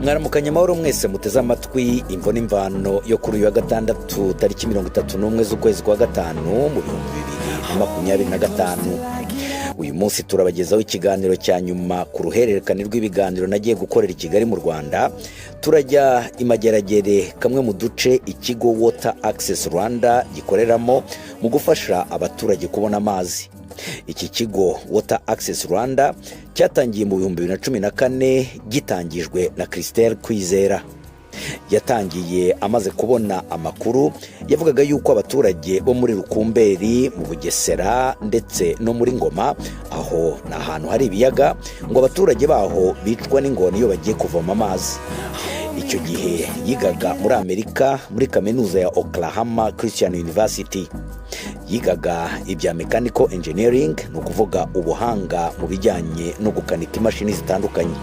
mwaramukanye amahoro mwese muteze amatwi imvo n'imvano yo kuri uyu wa gatandatu tariki 31 z'ukwezi kwa gatanu mu 2025. Uyu munsi turabagezaho ikiganiro cya nyuma ku ruhererekane rw'ibiganiro nagiye gukorera i Kigali mu Rwanda. Turajya imageragere kamwe mu duce ikigo Water Access Rwanda gikoreramo mu gufasha abaturage kubona amazi. Iki kigo Water Access Rwanda cyatangiye mu 2014 gitangijwe na Christelle Kwizera. Yatangiye amaze kubona amakuru yavugaga yuko abaturage bo muri Rukumberi, mu Bugesera ndetse no muri Ngoma, aho na ahantu hari ibiyaga, ngo abaturage baho bicwa n'ingoni iyo bagiye kuvoma amazi. Icyo gihe yigaga muri Amerika muri kaminuza ya Oklahoma Christian University. Yigaga ibya mechanical engineering, no kuvuga ubuhanga mu bijyanye no gukanika imashini zitandukanye.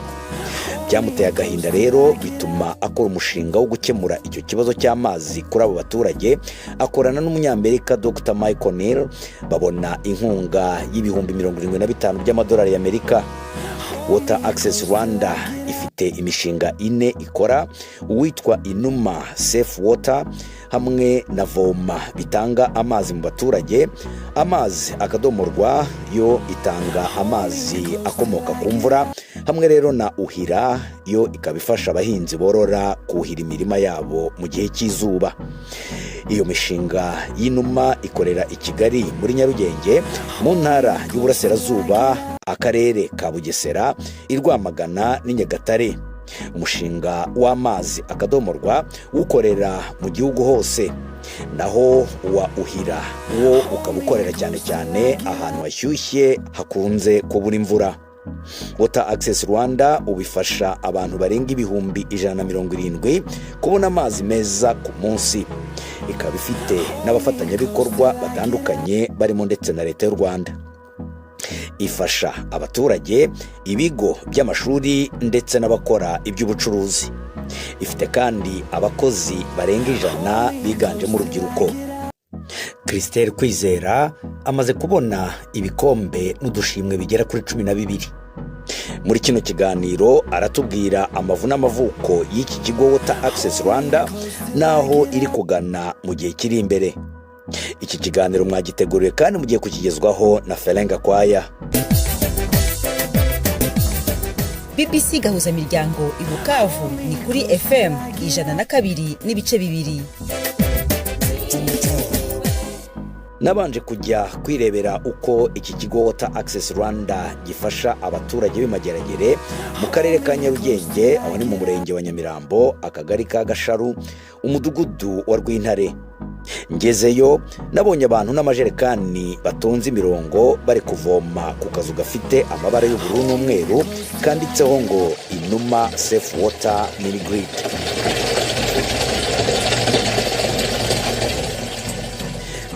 Byamuteye agahinda rero bituma akora umushinga wo gukemura icyo kibazo cy'amazi kuri abo baturage. Akorana n'umunyamerika Dr. Michael Neal, babona inkunga y'ibihumbi 75 by'amadolari y'Amerika. Water Access Rwanda ifite imishinga 4 ikora, uwitwa Inuma Safe Water hamwe na Voma bitanga amazi mu baturage. Amazi akadomorwa yo itanga amazi akomoka ku mvura, hamwe rero na Uhira yo ikabifasha abahinzi borora kuhira imirima yabo mu gihe cy'izuba. Iyo mishinga y'Inuma ikorera i Kigali muri Nyarugenge mu ntara y'Uburasirazuba, akarere ka Bugesera, i Rwamagana n'i Nyagatare. Umushinga w'amazi akadomorwa ukorera mu gihugu hose, naho wa Uhira wo ukabukorera cyane cyane ahantu hashyushye hakunze kubura imvura. Water Access Rwanda ubifasha abantu barenga ibihumbi 170 kubona amazi meza ku munsi. Ikaba ifite n'abafatanyabikorwa batandukanye barimo ndetse na leta y'u Rwanda. Ifasha abaturage, ibigo by'amashuri ndetse n'abakora iby'ubucuruzi. Ifite kandi abakozi barenga 100 biganjemo urubyiruko. Christelle Kwizera amaze kubona ibikombe n'udushimwe bigera kuri 12. Muri kino kiganiro aratubwira amavu n'amavuko y'iki kigo Water Access Rwanda naho iri kugana mu gihe kiri imbere. Iki kiganiro mwagiteguriwe kandi mugiye kukigezwaho na Ferenga Kwaya. BBC gahuza miryango i Bukavu ni kuri FM 102.2. Nabanje kujya kwirebera uko iki kigo Water Access Rwanda gifasha abaturage b'imageragere mu karere ka Nyarugenge, aho ni mu murenge wa Nyamirambo, akagari ka Gasharu, umudugudu wa Rwintare. Ngezeyo nabonye abantu n'amajerekani batonze imirongo bari kuvoma ku kazu gafite amabara y'ubururu n'umweru kanditseho ngo Inuma Safe Water Mini Grid.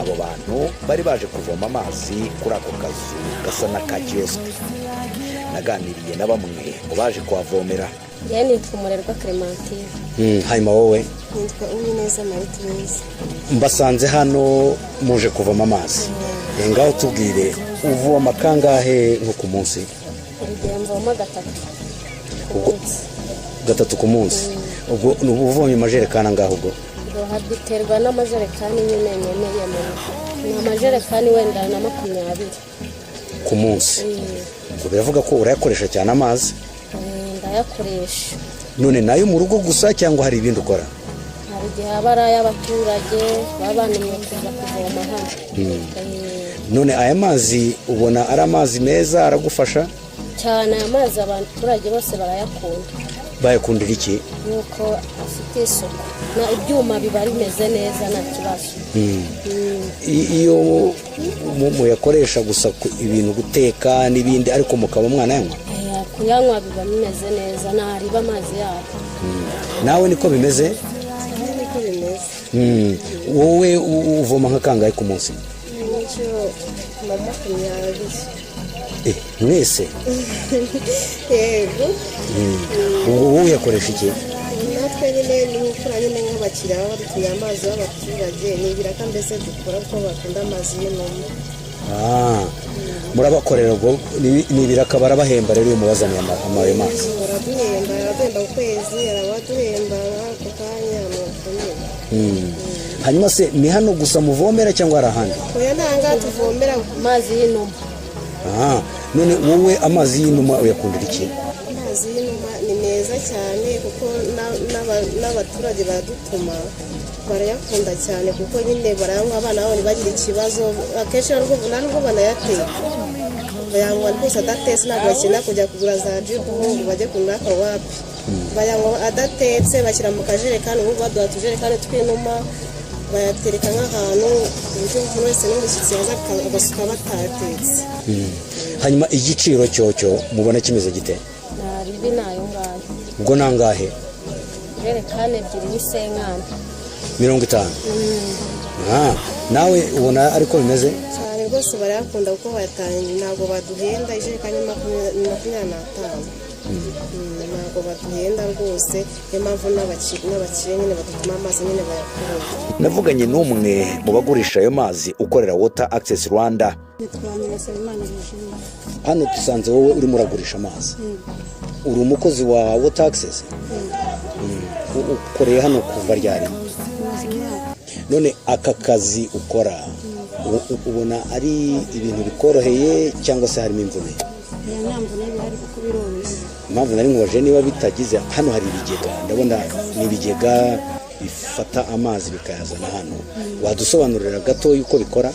Abo bantu bari baje kuvoma amazi kuri ako kazu gasa na ka kiosk. Naganiriye na bamwe ngo baje kuhavomera. Yani Umurerwa Clementine. Hanyuma wowe? Nitwa Uwineza Marie-Therese. Mbasanze hano muje kuvoma amazi. Ngaho tubwire uvoma kangahe nko ku munsi? Mvoma gatatu ku munsi. Ubwo uvoma amajerekani angahe ubwo? Biterwa n'amajerekani nyine ni amajerekani wenda na 20 ku munsi. Biravuga ko urayakoresha cyane amazi? Ndayakoresha. None nayo mu rugo gusa cyangwa hari ibindi ukora? Hari igihe abara y'abaturage babananiye kuza kuvoma hano. None aya mazi ubona ari amazi meza aragufasha? Cyane amazi abaturage bose barayakunda. Bayakundira iki? Nuko afite isuku na ibyuma biba bimeze neza nta kibazo. Iyo muyakoresha gusa ibintu guteka n'ibindi, ariko mukaba mwana yanywa? Kuyanywa biba bimeze neza, nariba amazi yabo. Nawe niko bimeze? Niko bimeze. Wowe uvoma nka kangahe ku munsi? Nicyo 20. Mwese? Yego. Wowe yakoresha iki? Natwe nyine ni ukura nyine nk'abakiriya badutuye amazi y'abaturage, ni ibiraka mbese dukora ko bakunda amazi y'Inuma. murabakorera ubwo ni ibiraka barabahemba rero iyo mubazaniye amayo mazi baraduhemba ukwezi arabaduhemba ako kanya amafaranga. hanyuma se ni hano gusa muvomera cyangwa hari ahandi? oya ntangaha tuvomera amazi y'inuma. none wowe amazi y'inuma uyakundira iki? amazi y'inuma ni meza cyane kuko n'abaturage baradutuma barayakunda cyane kuko nyine barayanywa abana babo ntibagire ikibazo akenshi nta nubwo banayateka bayanywa rwose adatetse ntabwo bakenera kujya kugura za jibu ngo bajye kunywa akawapi bayanywa adatetse bashyira mu kajerekani ubu baduha utujerekani tw'inuma bayatereka nk'ahantu ku buryo umuntu wese n'umushyitsi yaza agasuka batatetse. hanyuma igiciro cyocyo mubona kimeze gite? ribi nayo ngayo. ubwo nangahe? ijerekani ebyiri n'isenkani 50. nawe ubona ariko bimeze cyane rwose barayakunda kuko bayatangiye ntabwo baduhenda ijerekani 25 ntabwo baduhenda rwose niyo mpamvu n'abakire nyine badutuma amazi nyine bayakunda. navuganye n'umwe mu bagurisha ayo mazi ukorera Water Access Rwanda. hano dusanze wowe urimo uragurisha amazi uri umukozi wa Water Access? ukoreye hano kuva ryari? none aka kazi ukora ubona ari ibintu bikoroheye cyangwa se harimo imvune? impamvu nari nkubaje niba bitagize hano hari ibigega, ndabona ni ibigega bifata amazi bikayazana hano, wadusobanurira gato yuko bikora?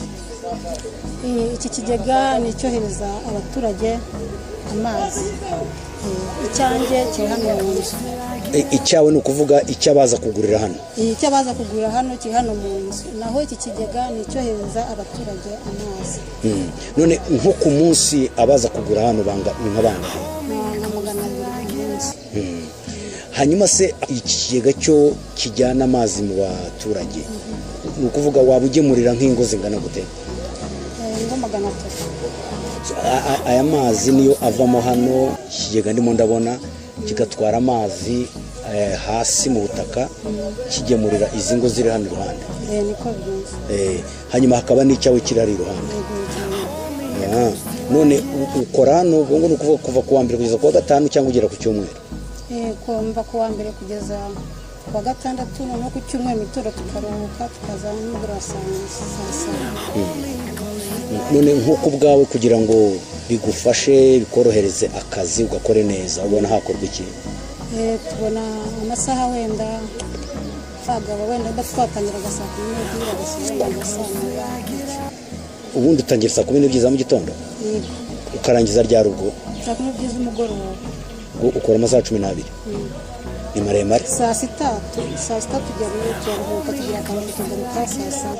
iki kigega ni icyohereza abaturage amazi, icyanjye kiri hano mu nzu. icyawe ni ukuvuga icyo abaza kugurira hano? icyo abaza kugurira hano kiri hano mu nzu, naho iki kigega ni icyohereza abaturage amazi. none nko ku munsi abaza kugura hano ni nka bangahe? nka 200 ku munsi. hanyuma se iki kigega cyo kijyana amazi mu baturage ni ukuvuga waba ugemurira nk'ingo zingana gute? ngo 300. aya mazi niyo avamo hano ikigega ndimo ndabona kigatwara amazi hasi mu butaka kigemurira izi ngo ziri hano iruhande. niko bimeze. hanyuma hakaba n'icyawe kirari iruhande. none ukora hano ubwo ngo ni ukuvuga kuva ku wa mbere kugeza ku wa gatanu cyangwa ugera ku cyumweru? kumva ku wa mbere kugeza ku wa gatandatu, no ku cyumweru mitoro tukaruhuka tukaza n'umugoroba saa saba. none nk'uko ubwawe kugira ngo bigufashe bikorohereze akazi ugakore neza ubona hakorwa iki? tubona amasaha wenda twagaba wenda twatangira saa 12 bagasubira saa 9. ubundi utangira saa 12 za mu gitondo? ukarangiza ryari ubwo? saa 12 z'umugoroba. ukora amasaha 12? ni maremare. saa 6 tujya kuruhuka tugira akantu tugaruka saa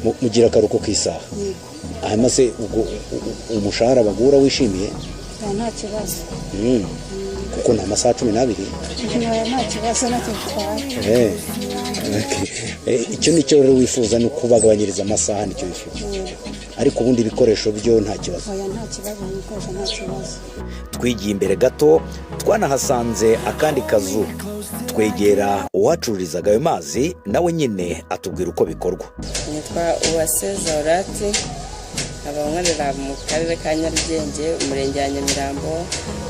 7. mugira akaruhuko k'isaha? hanyuma se umushahara bagura wishimiye? nta kibazo. kuko ni amasaha 12? nta kibazo nacyo twari. icyo nicyo rero wifuza ni ukubagabanyiriza amasaha, nicyo wifuza? ariko ubundi ibikoresho byo nta kibazo? nta kibazo, ibikoresho nta kibazo. twigiye imbere gato twanahasanze akandi kazu twegera uwacururizaga ayo mazi, nawe nyine atubwira uko bikorwa. nitwa Uwase Zaurati, nkorera mu karere ka Nyarugenge, umurenge wa Nyamirambo,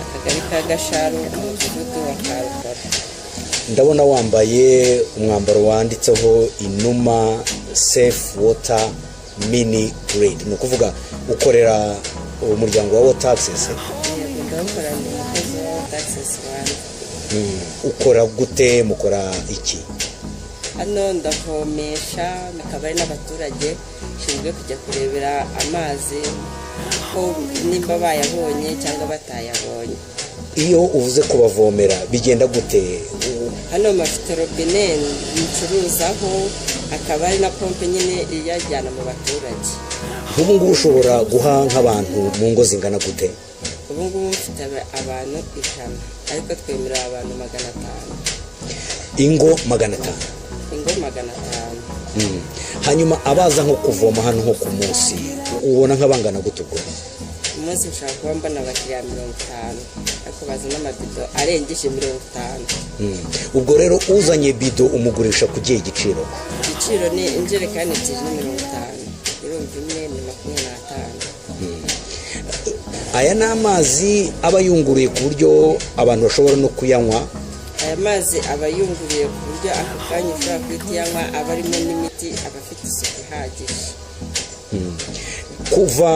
akagari ka Gasharu, umudugudu wa Karukora. ndabona wambaye umwambaro wanditseho Inuma Safe Water Mini Grid, ni ukuvuga ukorera umuryango wa Water Access? ndakora ndi umukozi wa Water Access Rwanda. ukora gute? mukora iki? hano ndavomesha, akaba ari n'abaturage nshinzwe kujya kurebera amazi ko nimba bayabonye cyangwa batayabonye. iyo uvuze kubavomera bigenda gute? hano mafite robine ncuruzaho, akaba ari na pompe nyine iyajyana mu baturage. nk'ubu ngubu ushobora guha nk'abantu mu ngo zingana gute? ubu ngubu mfite abantu 100, ariko twemerera abantu 500. ingo 500? ingo 500. hanyuma abaza nko kuvoma hano nko ku munsi ubona nk'abangana gute ubwo? umunsi nshaka kuba mbona abakiriya 50, ariko baza n'amabido arengeje 50. ubwo rero uzanye bido umugurisha ku gihe igiciro? igiciro ni injerekani 50. ndumva imwe ni 25. aya ni amazi aba yunguruye ku buryo abantu bashobora no kuyanywa. Aya mazi aba yunguruye ku buryo ako kanya ushobora guhita uyanywa, aba arimo n'imiti, aba afite isuku ihagije. Kuva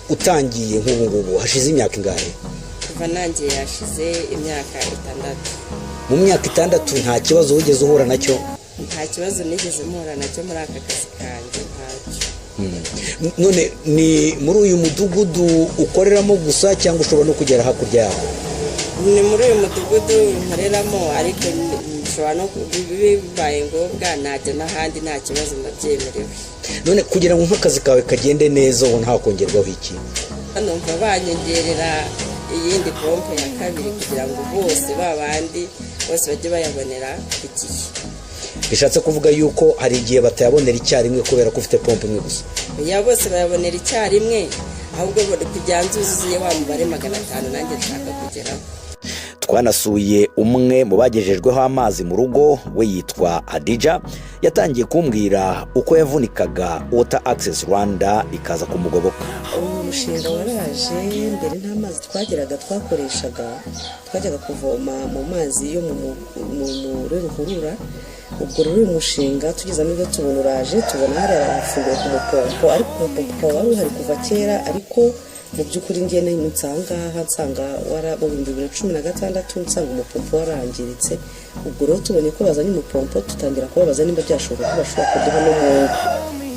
utangiye nk'ubu ngubu hashize imyaka ingahe? Kuva nanjye yashize imyaka 6. Mu myaka 6 nta kibazo wigeze uhura nacyo? Nta kibazo nigeze mpura nacyo muri aka kazi kanjye, ntacyo. None ni muri uyu mudugudu ukoreramo gusa cyangwa ushobora no kugera hakurya yaho? Ni muri uyu mudugudu nkoreramo, ariko nshobora no bibaye ngombwa najya n'ahandi, nta kibazo ndabyemerewe. None kugira ngo nk'akazi kawe kagende neza ubu nta kongerwaho iki? Numva banyongerera iyindi pompe ya kabiri kugira ngo bose babandi bose bajye bayabonera ku gihe. Bishatse kuvuga yuko hari igihe batayabonera icyarimwe kubera ko ufite pompe imwe gusa? Ya bose bayabonera icyarimwe, ahubwo kugira ngo uzuye wa mubare 500 nanjye nshaka kugeraho. Twanasuye umwe mu bagejejweho amazi mu rugo, we yitwa Adija. Yatangiye kumbwira uko yavunikaga Water Access Rwanda ikaza kumugoboka. Umushinga waraje mbere nta mazi twageraga, twajyaga kuvoma mu mazi yo muri ruhurura. Ubwo rero uyu mushinga tugeze ameze tubona uraje, tubona hari abafunguye ku mupompo, ariko umupompo wari uhari kuva kera, ariko mu by'ukuri ngiye nsanga mu 2016 nsanga umupompo warangiritse. Ubwo rero tubonye ko bazanye umupompo, tutangira kubabaza nimba byashoboka ko bashobora kuduha n'umwuga.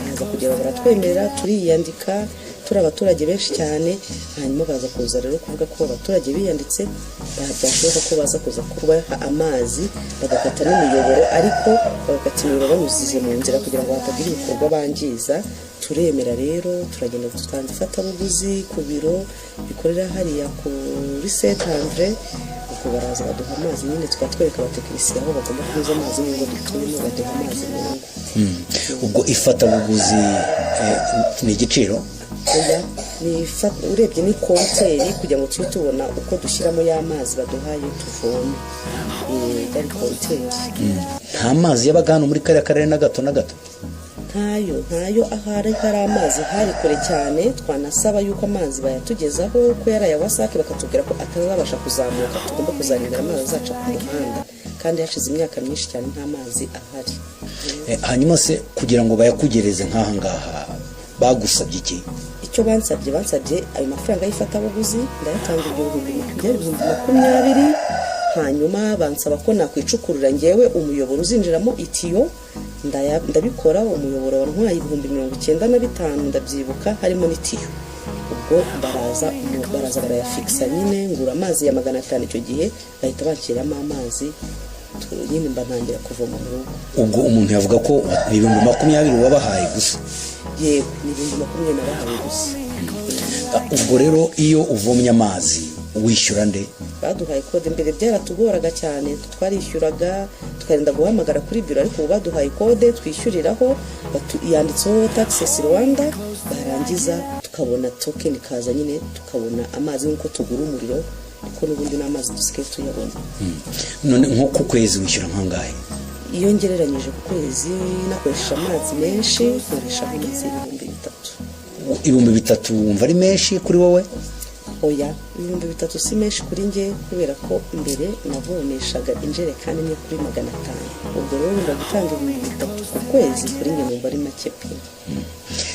Baza kugira baratwemerera, turiyandika, turi abaturage benshi cyane. Hanyuma baza kuza rero kuvuga ko abaturage biyanditse byashoboka ko baza kuza kubaha amazi, bagakata n'imiyoboro, ariko bagakata imiyoboro banyuze mu nzira kugira ngo hatagira ibikorwa bangiza. Turemera rero, turagenda dutanze ifatabuguzi ku biro bikorera hariya kuri Saint-Andre. Ubwo baraza baduha amazi, nyine twatwereka abatekinisiye aho bagomba kunyuza amazi ngo dutuyemo, baduha amazi mu ngo. Ubwo ifatabuguzi ni igiciro? Urebye ni konteri kugira ngo tujye tubona uko dushyiramo y'amazi baduhaye tuvome. Ari konteri. Nta mazi yabaga hano muri kariya karere na gato? Ntayo ahari amazi hari kure cyane. Twanasaba yuko amazi bayatugezaho ko yari aya wasake, bakatubwira ko atazabasha kuzamuka, tugomba kuzanira amazi azaca ku muhanda, kandi hashize imyaka myinshi cyane nta mazi ahari. Hanyuma se kugira ngo bayakugereze nk'aha ngaha bagusabye iki? Icyo bansabye ayo mafaranga y'ifatabuguzi ndayatanga 2020. Hanyuma bansaba ko nakwicukurira ngewe umuyoboro uzinjiramo itiyo, ndabikora. Umuyoboro wantwaye 95,000 ndabyibuka, harimo n'itiyo. Ubwo baraza barayafikisa, nyine ngura amazi ya 500 icyo gihe, bahita bakiramo amazi, nyine mbanangira kuvoma mu rugo. Ubwo umuntu yavuga ko 2020 wabahaye gusa? Yego, ni 2020 nabahaye gusa. Ubwo rero iyo uvomye amazi wishyura nde? Baduhaye kode. Mbere byaratugoraga cyane, twarishyuraga tukarinda guhamagara kuri biro, ariko ubu baduhaye kode twishyuriraho, yanditseho Water Access Rwanda, barangiza tukabona token kaza, nyine tukabona amazi nk'uko tugura umuriro, kuko n'ubundi n'amazi dusigaye tuyabona. None nko ku kwezi wishyura nkangahe? Iyo ngereranyije ku kwezi nakoresha amazi menshi, nkoresha amazi 3,000 wumva ari menshi kuri wowe? Oya, 3,000 si menshi kuri nge, kubera ko mbere navomeshaga injerekani imwe kuri 500. Ubwo rero ngomba gutanga 3,000 ku kwezi, kuri nge numva ari make pe.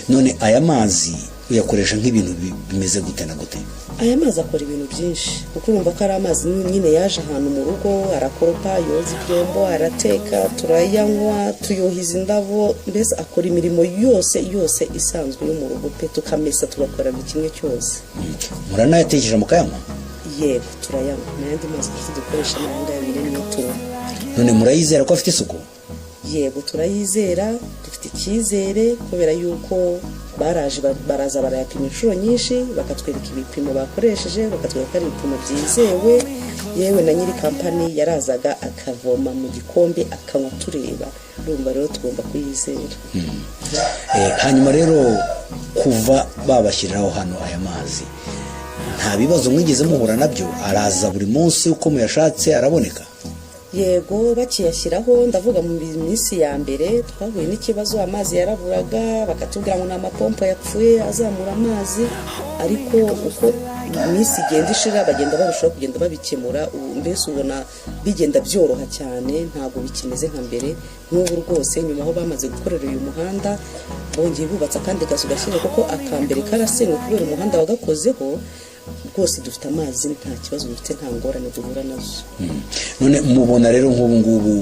None aya mazi uyakoresha nk'ibintu bimeze gute na gute? Aya mazi akora ibintu byinshi, kuko urumva ko ari amazi nyine yaje ahantu mu rugo, arakoropa, yoza ibyombo, arateka, turayanywa, tuyuhiza indabo, mbese akora imirimo yose isanzwe yo mu rugo pe, tukamesa, tugakora buri kimwe cyose. Muranayatekesha mukayanywa? Yego, turayanywa. N'ayandi mazi dukoresha n'ayandi abiri niyo tunywa. None murayizera ko afite isuku? Yego, turayizera, dufite icyizere, kubera yuko baraza barayapima inshuro nyinshi, bakatwereka ibipimo bakoresheje, bakatwereka ari ibipimo byizewe. Yewe na nyiri kampani yarazaga akavoma mu gikombe akanywa tureba. Urumva rero tugomba kuyizera. Hanyuma rero kuva babashyiriraho hano aya mazi, nta bibazo mwigeze muhura nabyo? Araza buri munsi uko muyashatse araboneka? yego bakiyashyiraho ndavuga mu minsi ya mbere twahuye n'ikibazo amazi yaraburaga bakatubwira ngo ni amapompo yapfuye azamura amazi, ariko uko iminsi igenda ishira bagenda barushaho kugenda babikemura, mbese ubona bigenda byoroha cyane, ntabwo bikimeze nka mbere. N'ubu rwose nyuma aho bamaze gukorera uyu muhanda bongeye bubatse akandi kazu gashyire, kuko akambere karasenywe kubera umuhanda wagakozeho, rwose dufite amazi nta kibazo dufite, nta ngorane duhura nazo. None mubona rero nk'ubu ngubu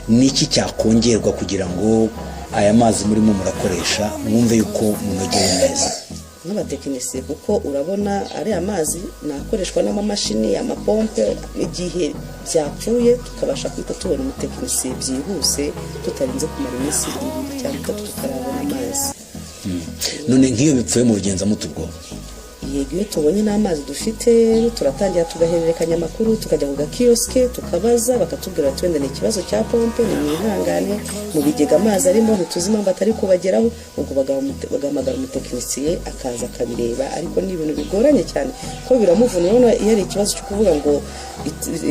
niki cyakongerwa kugira ngo aya mazi murimo murakoresha mwumve yuko munogeye neza nk'abatekinisiye? Kuko urabona ariya mazi nakoreshwa n'amamashini, amapompe, igihe byapfuye tukabasha kwita tubona umutekinisiye byihuse, tutarinze kumara iminsi 2 cyangwa 3 tutarabona amazi. None nk'iyo bipfuye mu bigenza mutubwo? Yego, iyo tubonye n'amazi dufite turatangira tugahererekanya amakuru, tukajya ku gakiyosike tukabaza, bakatubwira ati wenda ni ikibazo cya pompe, ni mwihangane mu bigega amazi arimo ntituzi impamvu atari kubageraho, ubwo bagahamagara umutekinisiye akaza akabireba. Ariko ni ibintu bigoranye cyane ko biramuvuna. Urabona iyo ari ikibazo cyo kuvuga ngo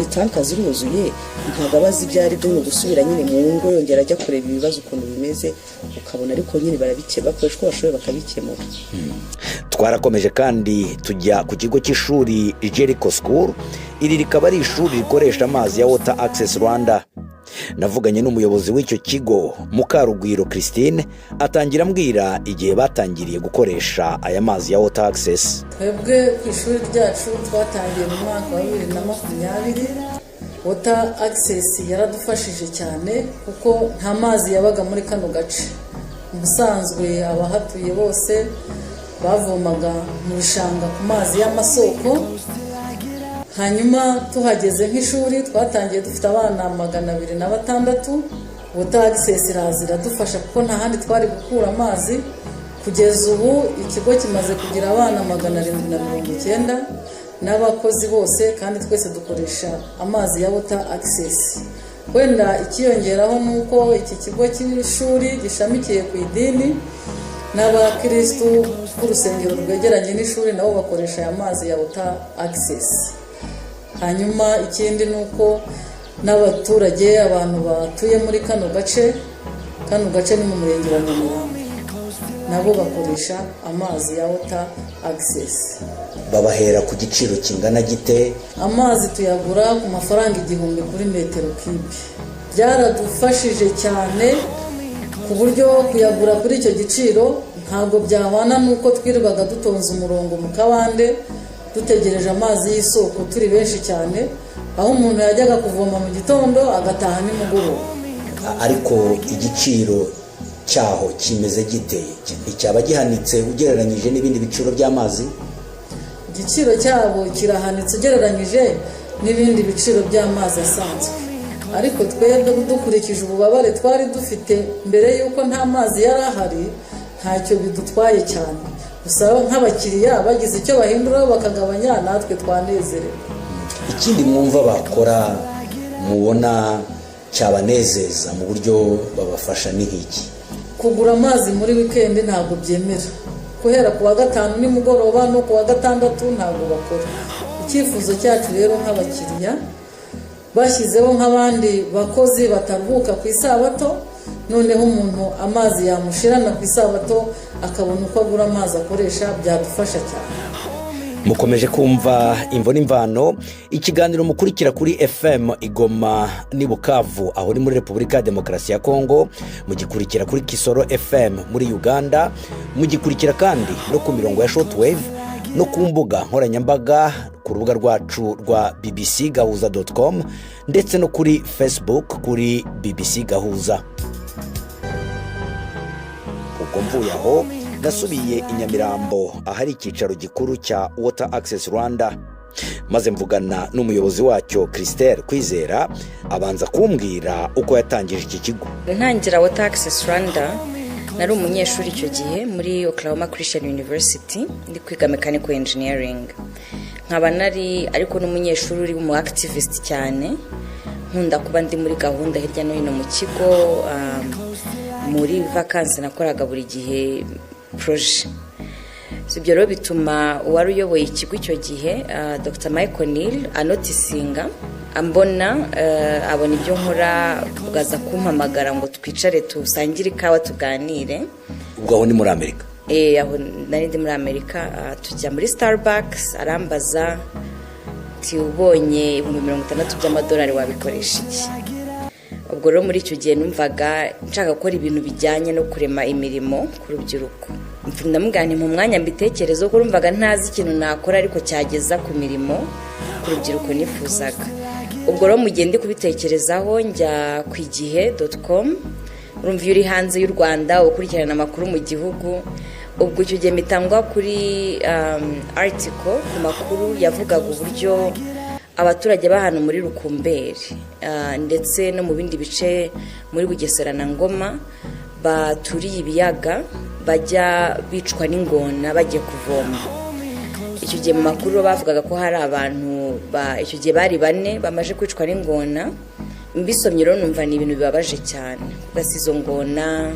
itanka ziruzuye, ntabwo abazi ibyo ari byo, ni gusubira nyine mu ngo yongera ajya kureba ibibazo ukuntu bimeze, ukabona ariko nyine bakoresha uko bashoboye bakabikemura. Twarakomeje kandi tujya ku kigo cy'ishuri Jericho School. Iri rikaba ari ishuri rikoresha amazi ya Water Access Rwanda. Navuganye n'umuyobozi w'icyo kigo Mukarugwiro Christine, atangira ambwira igihe batangiriye gukoresha aya mazi ya Water Access. Twebwe ku ishuri ryacu twatangiye mu mwaka wa 2020. Water Access yaradufashije cyane kuko nta mazi yabaga muri kano gace. Ubusanzwe abahatuye bose bavomaga mu bishanga ku mazi y'amasoko. Hanyuma tuhageze nk'ishuri twatangiye dufite abana 206. Water Access iradufasha kuko nta handi twari gukura amazi. Kugeza ubu ikigo kimaze kugira abana 790 n'abakozi bose, kandi twese dukoresha amazi ya Water Access. Wenda ikiyongeraho nuko iki kigo cy'ishuri gishamikiye ku idini, n'abakristo b'urusengero rwegeranye n'ishuri nabo bakoresha aya mazi ya Water Access. Hanyuma ikindi nuko n'abaturage, abantu batuye muri kano gace ni mu murenge wa Nyamirambo, nabo bakoresha amazi ya Water Access. Babahera ku giciro kingana gite? Amazi tuyagura ku mafaranga 1000 kuri metero kibe. Byaradufashije cyane ku buryo kuyagura kuri icyo giciro ntabwo byabana nuko twirwaga dutonze umurongo mu kabande dutegereje amazi y'isoko turi benshi cyane, aho umuntu yajyaga kuvoma mu gitondo agataha nimugoroba. Ariko igiciro cyaho kimeze gite? Icyaba gihanitse ugereranyije n'ibindi biciro by'amazi? Igiciro cyabo kirahanitse ugereranyije n'ibindi biciro by'amazi asanzwe, ariko twebwe dukurikije ububabare twari dufite mbere y'uko nta mazi yari ahari, ntacyo bidutwaye cyane. Gusa nk'abakiriya bagize icyo bahindura bakagabanya, natwe twanezerewe. Ikindi mwumva bakora mubona cyabanezeza mu buryo babafasha ni nk'iki? Kugura amazi muri weekend ntabwo byemera. Guhera ku wa 5 nimugoroba no ku wa 6 ntabwo bakora. Icyifuzo cyacu rero nk'abakiriya bashyizeho nk'abandi bakozi bataruhuka ku isabato, noneho umuntu amazi yamushirana ku isabato akabona uko agura amazi akoresha, byadufasha cyane. Mukomeje kumva Imvo n'Imvano, ikiganiro mukurikira kuri FM Igoma ni Bukavu aho ni muri Repubulika ya Demokarasi ya Kongo, mugikurikira kuri Kisoro FM muri Uganda, mugikurikira kandi no ku mirongo ya shortwave no ku mbuga nkoranyambaga ku rubuga rwacu rwa bbcgahuza.com ndetse no kuri Facebook kuri BBC Gahuza. Ubwo mvuye aho nasubiye i Nyamirambo ahari icyicaro gikuru cya Water Access Rwanda, maze mvugana n'umuyobozi wacyo Christelle Kwizera, abanza kumbwira uko yatangije iki kigo. Ntangira Water Access Rwanda nari umunyeshuri icyo gihe muri Oklahoma Christian University, ndi kwiga mechanical engineering. Nkaba nari ariko n'umunyeshuri uri mu activist cyane, nkunda kuba ndi muri gahunda hirya no hino mu kigo. Muri vacances nakoraga buri gihe projet. Ibyo rero bituma uwari uyoboye ikigo icyo gihe Dr. Michael Neal anotisinga ambona abona ibyo nkora ugaza kumpamagara ngo twicare tusangire ikawa tuganire. ubwo aho ni muri Amerika? Aho nari ndi muri Amerika. Tujya muri Starbucks, arambaza ati ubonye $60,000 by'amadolari wabikoresha iki? Ubwo rero muri icyo gihe numvaga nshaka gukora ibintu bijyanye no kurema imirimo ku rubyiruko. Ndamugana mu mwanya mbitekerezo ko numvaga ntazi ikintu nakora ariko cyageza ku mirimo ku rubyiruko nifuzaga. Ubwo rero mugende kubitekerezaho njya ku igihe.com. urumva uri hanze y'u Rwanda ukurikirana amakuru mu gihugu. Ubwo icyo gihe mitangwa kuri article ku makuru yavugaga uburyo abaturage bahano muri Rukumberi ndetse no mu bindi bice muri Bugesera na Ngoma baturiye ibiyaga bajya bicwa n'ingona bagiye kuvoma. Icyo gihe mu makuru bavugaga ko hari abantu icyo gihe bari 4 bamaje kwicwa n'ingona. Mbisomye rero numva ni ibintu bibabaje cyane kuko izo ngona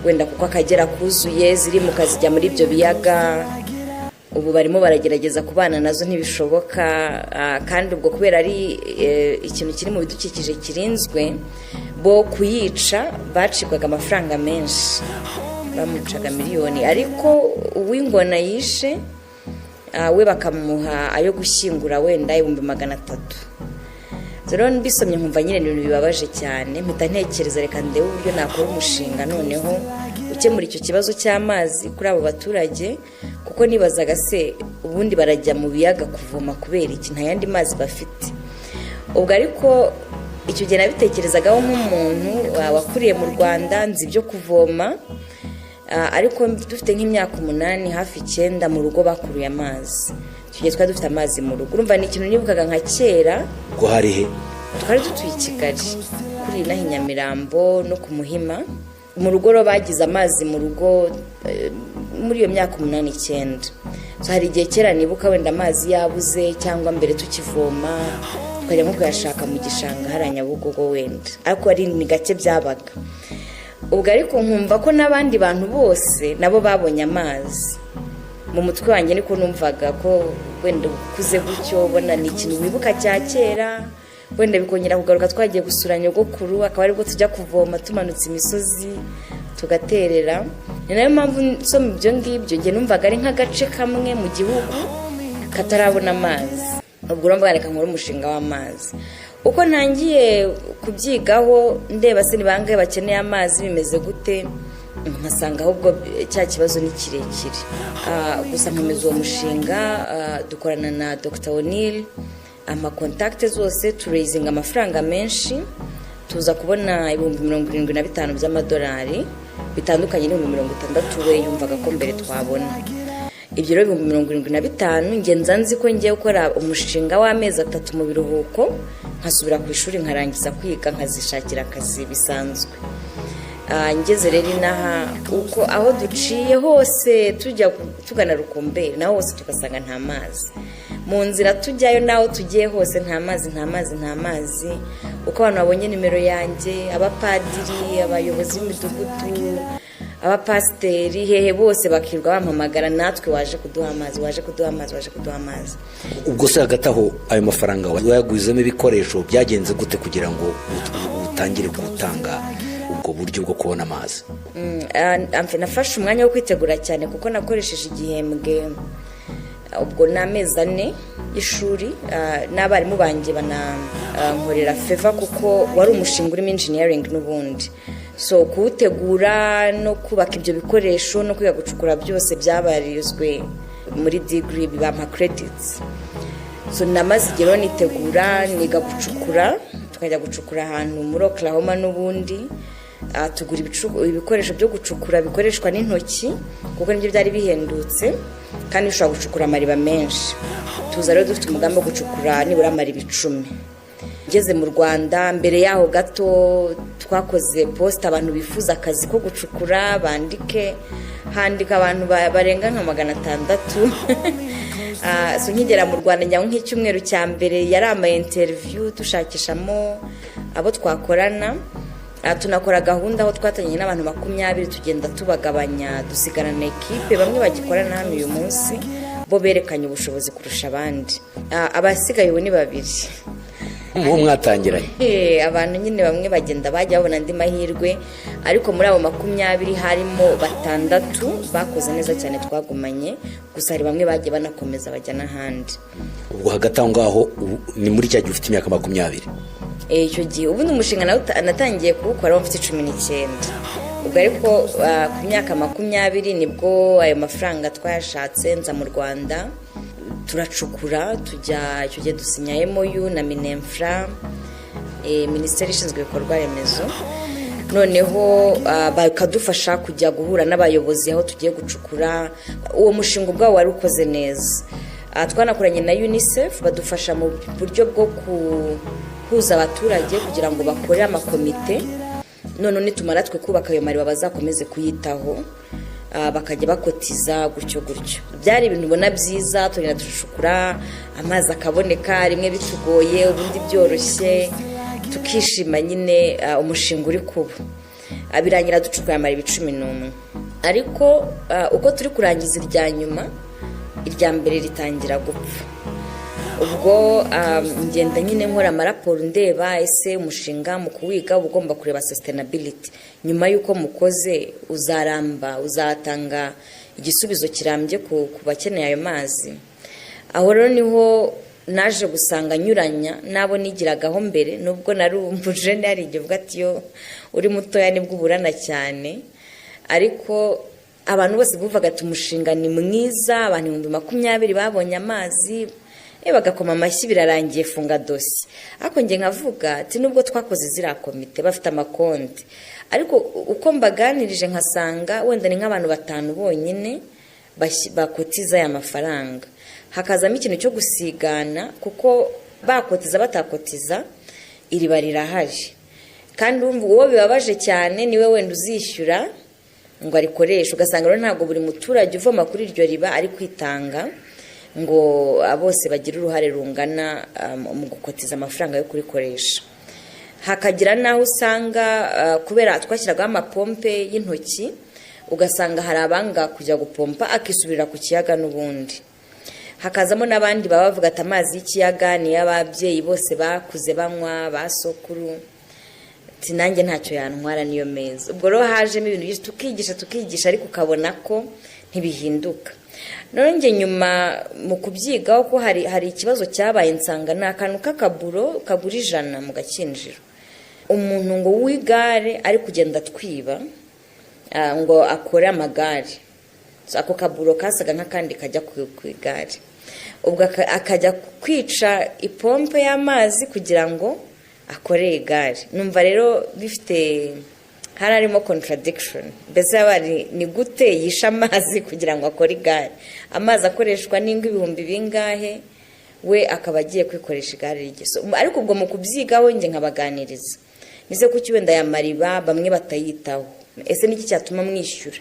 wenda kuko akagera kuzuye ziri mu kazijya muri ibyo biyaga. Ubu barimo baragerageza kubana nazo ntibishoboka, kandi ubwo kubera ari ikintu kiri mu bidukikije kirinzwe, bo kuyica bacibwaga amafaranga menshi, bamucaga miliyoni. Ariko uw'ingona yishe we bakamuha ayo gushyingura wenda 300,000. Rero mbisomye nkumva nyine ibintu bibabaje cyane, mpita ntekereza reka ndebe uburyo nakora umushinga noneho ukemura icyo kibazo cy'amazi kuri abo baturage, kuko nibazaga se ubundi barajya mu biyaga kuvoma kubera iki, nta yandi mazi bafite. Ubwo ariko icyo gihe nabitekerezagaho nk'umuntu wakuriye mu Rwanda nzi ibyo kuvoma, ariko dufite nk'imyaka 8 hafi 9 mu rugo bakuruye amazi. Icyo twari dufite amazi mu rugo. Urumva ni ikintu nibukaga nka kera. Ko hari he? Twari dutuye i Kigali kuri naho Nyamirambo no ku Muhima. Mu rugo ro bagize amazi mu rugo muri iyo myaka 8-9. So hari igihe kera nibuka wenda amazi yabuze cyangwa mbere tukivoma twajya nko kuyashaka mu gishanga haranya Bugogo wenda, ariko ari ni gake byabaga. Ubwo ariko nkumva ko n'abandi bantu bose nabo babonye amazi. Mu mutwe wanjye niko numvaga ko wenda ukuze gutyo ubona ni ikintu wibuka cya kera, wenda bikongera kugaruka twagiye gusura nyogokuru akaba aribwo tujya kuvoma tumanutse imisozi tugaterera. Ni nayo mpamvu nsoma ibyo ngibyo nge numvaga ari nk'agace kamwe mu gihugu katarabona amazi. Ubwo urumva reka nkora umushinga w'amazi. Uko ntangiye kubyigaho ndeba se nibangaye bakeneye amazi bimeze gute, nkasanga ahubwo cya kibazo ni kirekire. Gusa nkomeza uwo mushinga, dukorana na Dr. O'Neil, amakontakte zose turayizinga amafaranga menshi, tuza kubona $75,000 by'amadolari bitandukanye n'60,000 we yumvaga ko mbere twabona. Ibyo rero $75,000 ngenza nzi ko ngiye gukora umushinga w'amezi 3 mu biruhuko, nkasubira ku ishuri nkarangiza kwiga nkazishakira akazi bisanzwe. Ngeze rero inaha uko aho duciye hose tujya tugana Rukumberi naho hose tugasanga nta mazi. Mu nzira tujyayo naho tugiye hose nta mazi. Uko abantu babonye nimero yanjye, abapadiri, abayobozi b'imidugudu, abapasiteri, hehe bose bakirwa bampamagara, natwe waje kuduha amazi. Ubwo se hagati aho ayo mafaranga wayagwizemo ibikoresho byagenze gute kugira ngo utangire gutanga ubwo buryo bwo kubona amazi? Nafashe umwanya wo kwitegura cyane kuko nakoresheje igihembwe ubwo n'amezi 4 y'ishuri, n'abarimu banjye banankorera favor kuko wari umushinga urimo engineering n'ubundi. So kuwutegura no kubaka ibyo bikoresho no kwiga gucukura byose byabarizwe muri degree bibampa credits. So namaze igero nitegura niga gucukura, tukajya gucukura ahantu muri Oklahoma n'ubundi. Tugura ibikoresho byo gucukura bikoreshwa n'intoki kuko nibyo byari bihendutse kandi ushobora gucukura amariba menshi. Tuza rero dufite umugambi wo gucukura nibura amariba 10. Ngeze mu Rwanda mbere yaho gato twakoze post abantu bifuza akazi ko gucukura handika abantu barenga nka 600. So nkigera mu Rwanda njya nk'icyumweru cya mbere yari ama interview dushakishamo abo twakorana. Tunakora gahunda aho twatanye n'abantu 20 tugenda tubagabanya dusigarana equipe, bamwe bagikorana hano uyu munsi bo berekanye ubushobozi kurusha abandi. Abasigaye ubu ni 2. muwo mwatangiranye. Abantu nyine bamwe bagenda bajya babona andi mahirwe, ariko muri abo 20 harimo 6 bakoze neza cyane twagumanye, gusa hari bamwe bagiye banakomeza bajya n'ahandi. Ubwo hagati aho ngaho ni muri cya gihe ufite imyaka 20? Icyo gihe ubundi umushinga natangiye kuwukora mfite 19. Ubwo ariko ku myaka 20 nibwo ayo mafaranga twayashatse nza mu Rwanda, turacukura tujya icyo gihe dusinya MOU na Minefra, Minisiteri ishinzwe ibikorwa remezo, noneho bakadufasha kujya guhura n'abayobozi aho tugiye gucukura. Uwo mushinga ubwawo wari ukoze neza. Twanakoranye na UNICEF badufasha mu buryo bwo kuhuza abaturage kugira ngo bakore amakomite, none nitumara twe kubaka ayo mariba bazakomeze kuyitaho, bakajya bakotiza gutyo. Byari ibintu ubona byiza, tugenda dushukura amazi akaboneka, rimwe bitugoye ubundi byoroshye, tukishima nyine umushinga uri kuba. Birangira ducukura amariba 11. Ariko uko turi kurangiza irya nyuma, irya mbere ritangira gupfa. Ubwo ngenda nyine nkora amaraporo ndeba ese umushinga mu kuwiga ugomba kureba sustainability. Nyuma yuko mukoze uzaramba, uzatanga igisubizo kirambye ku bakeneye ayo mazi. Aho rero niho naje gusanga nyuranya nabo nigiragaho mbere, nubwo nari umujene ari igihe uvuga ati yo uri mutoya nibwo uburana cyane, ariko abantu bose buvaga ati umushinga ni mwiza, abantu 20 babonye amazi, bagakoma amashyi birarangiye funga dosi. Ariko nge nkavuga ati nubwo twakoze zira komite bafite amakonti, ariko uko mbaganirije nkasanga wenda ni nk'abantu 5 bonyine bakotiza ya mafaranga, hakazamo ikintu cyo gusigana, kuko bakotiza batakotiza iriba rirahari, kandi uwo bibabaje cyane niwe wenda uzishyura ngo arikoreshe. Ugasanga rero ntabwo buri muturage uvoma kuri iryo riba ari kwitanga ngo bose bagira uruhare rungana mu gukotiza amafaranga yo kurikoresha. Hakagira naho usanga kubera twashyiragaho amapompe y'intoki, ugasanga hari abanga kujya gupompa akisubirira ku kiyaga n'ubundi. Hakazamo n'abandi baba bavuga ati amazi y'ikiyaga ni y'ababyeyi bose bakuze banywa, basokuru, ati nanjye ntacyo yantwara niyo meza. Ubwo rero hajemo ibintu byinshi tukigisha ariko ukabona ko ntibihinduka. None nyuma mu kubyigaho ko hari ikibazo cyabaye, nsanga ni akantu k'akaburo kagura 100 mu Gakinjiro. Umuntu ngo w'igare ari kugenda twiba ngo akore amagare, ako kaburo kasaga nk'akandi kajya ku igare. Ubwo akajya kwica ipompe y'amazi kugira ngo akore igare. Numva rero bifite harimo contradiction. Mbese ni gute yisha amazi kugira ngo akore igare? Amazi akoreshwa n'ingo 1000 bingahe, we akaba agiye kwikoresha igare rigiso. Ariko ubwo mu kubyigaho nge nkabaganiriza, nize kuki wenda ya mariba bamwe batayitaho, ese niki cyatuma mwishyura?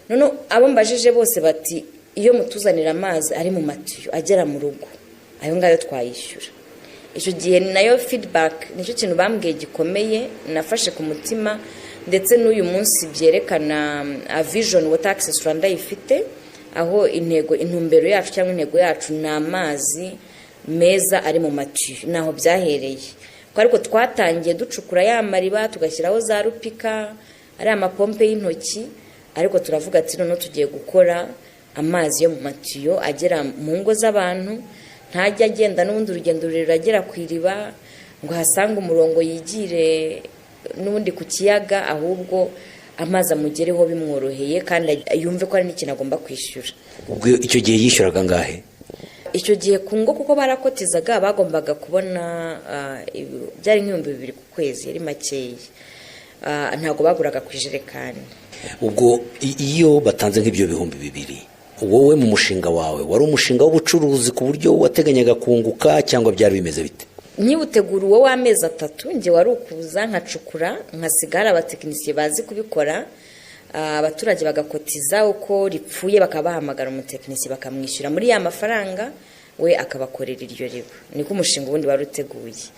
None abo mbajije bose bati iyo mutuzanira amazi ari mu matiyo agera mu rugo, ayo ngayo twayishyura. Icyo gihe nayo feedback nicyo kintu bambwiye gikomeye nafashe ku mutima, ndetse n'uyu munsi byerekana vision Water Access Rwanda ifite, aho intumbero yacu cyangwa intego yacu ni amazi meza ari mu matiyo. Naho byahereye, ariko twatangiye ducukura ya mariba tugashyiraho za rupika ari amapompe y'intoki, ariko turavuga ati none tugiye gukora amazi yo mu matiyo agera mu ngo z'abantu, ntajya agenda n'ubundi urugendo ruragera ku iriba ngo hasanga umurongo yigire n'ubundi ku kiyaga, ahubwo amazi amugereho bimworoheye kandi yumve ko ari n'ikintu agomba kwishyura. Ubwo icyo gihe yishyuraga ngahe? Icyo gihe ku ngo kuko barakotizaga bagombaga kubona byari nk'ibihumbi 2 ku kwezi, yari makeya, ntabwo baguraga ku ijerekani. Ubwo iyo batanze nk'ibyo bihumbi 2, wowe mu mushinga wawe wari umushinga w'ubucuruzi ku buryo wateganyaga kunguka cyangwa byari bimeze bite? Nyibutegura uwo w'amezi 3 nge wari ukuza nkacukura, nkasigara abatekinisiye bazi kubikora, abaturage bagakotiza uko ripfuye bakabahamagara umutekinisiye bakamwishyura muri ya mafaranga, we akabakorera iryo riba. Niko umushinga ubundi wari uteguye.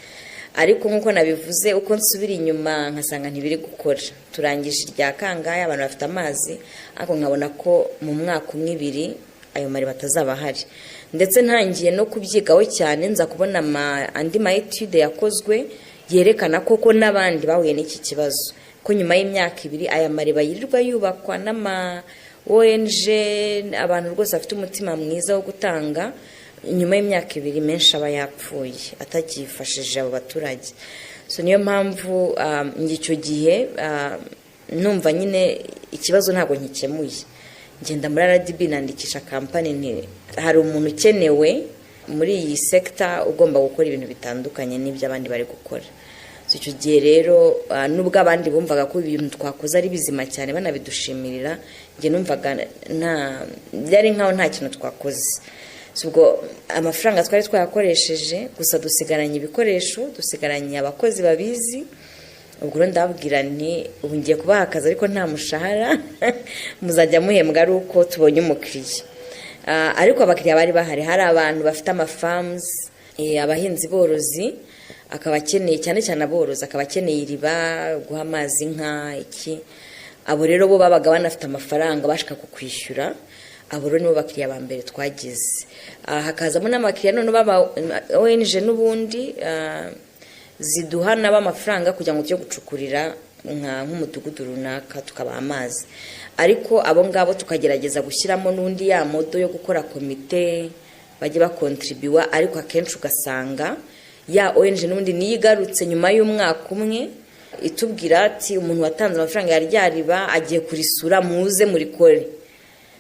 Ariko nkuko nabivuze, uko nsubira inyuma nkasanga ntibiri gukora. Turangije irya kangahe abantu bafite amazi, ariko nkabona ko mu mwaka 1-2 ayo mari batazaba hari. ndetse ntangiye no kubyigaho cyane nza kubona andi ma etude yakozwe yerekana koko n'abandi bahuye n'iki kibazo, ko nyuma y'imyaka 2 aya mariba yirirwa yubakwa n'ama ONG, abantu rwose afite umutima mwiza wo gutanga, nyuma y'imyaka 2 menshi aba yapfuye atakifashije abo baturage. So niyo mpamvu ngicyo gihe numva nyine ikibazo ntabwo nkikemuye, ngenda muri RDB nandikisha kampani hari umuntu ukenewe muri iyi sector ugomba gukora ibintu bitandukanye n'ibyo abandi bari gukora. So icyo gihe rero nubwo abandi bumvaga ko ibintu twakoze ari bizima cyane banabidushimirira, nge numvaga byari nkaho nta kintu twakoze. Ubwo amafaranga twari twayakoresheje gusa dusigaranye ibikoresho, dusigaranye abakozi babizi. Ubwo ndababwira nti ubu ngiye kubaha akazi ariko nta mushahara muzajya muhembwa ari uko tubonye umukiriya. Ariko abakiriya bari bahari, hari abantu bafite amafarms, abahinzi borozi, akaba akeneye cyane cyane aborozi, akaba akeneye iriba, guha amazi inka iki. Abo rero bo babaga banafite amafaranga bashaka kukwishyura, abo rero nibo bakiriya ba mbere twagize. Hakazamo n'abakiriya none baba ONG n'ubundi ziduhana b'amafaranga kugira ngo tujye gucukurira nk'umudugudu runaka tukabaha amazi. Ariko abo ngabo tukagerageza gushyiramo n'undi ya modo yo gukora komite bajye bakontribuwa, ariko akenshi ugasanga ya ONG n'undi niyigarutse nyuma y'umwaka umwe itubwira ati umuntu watanze amafaranga ya ryariba agiye kurisura muze muri kore.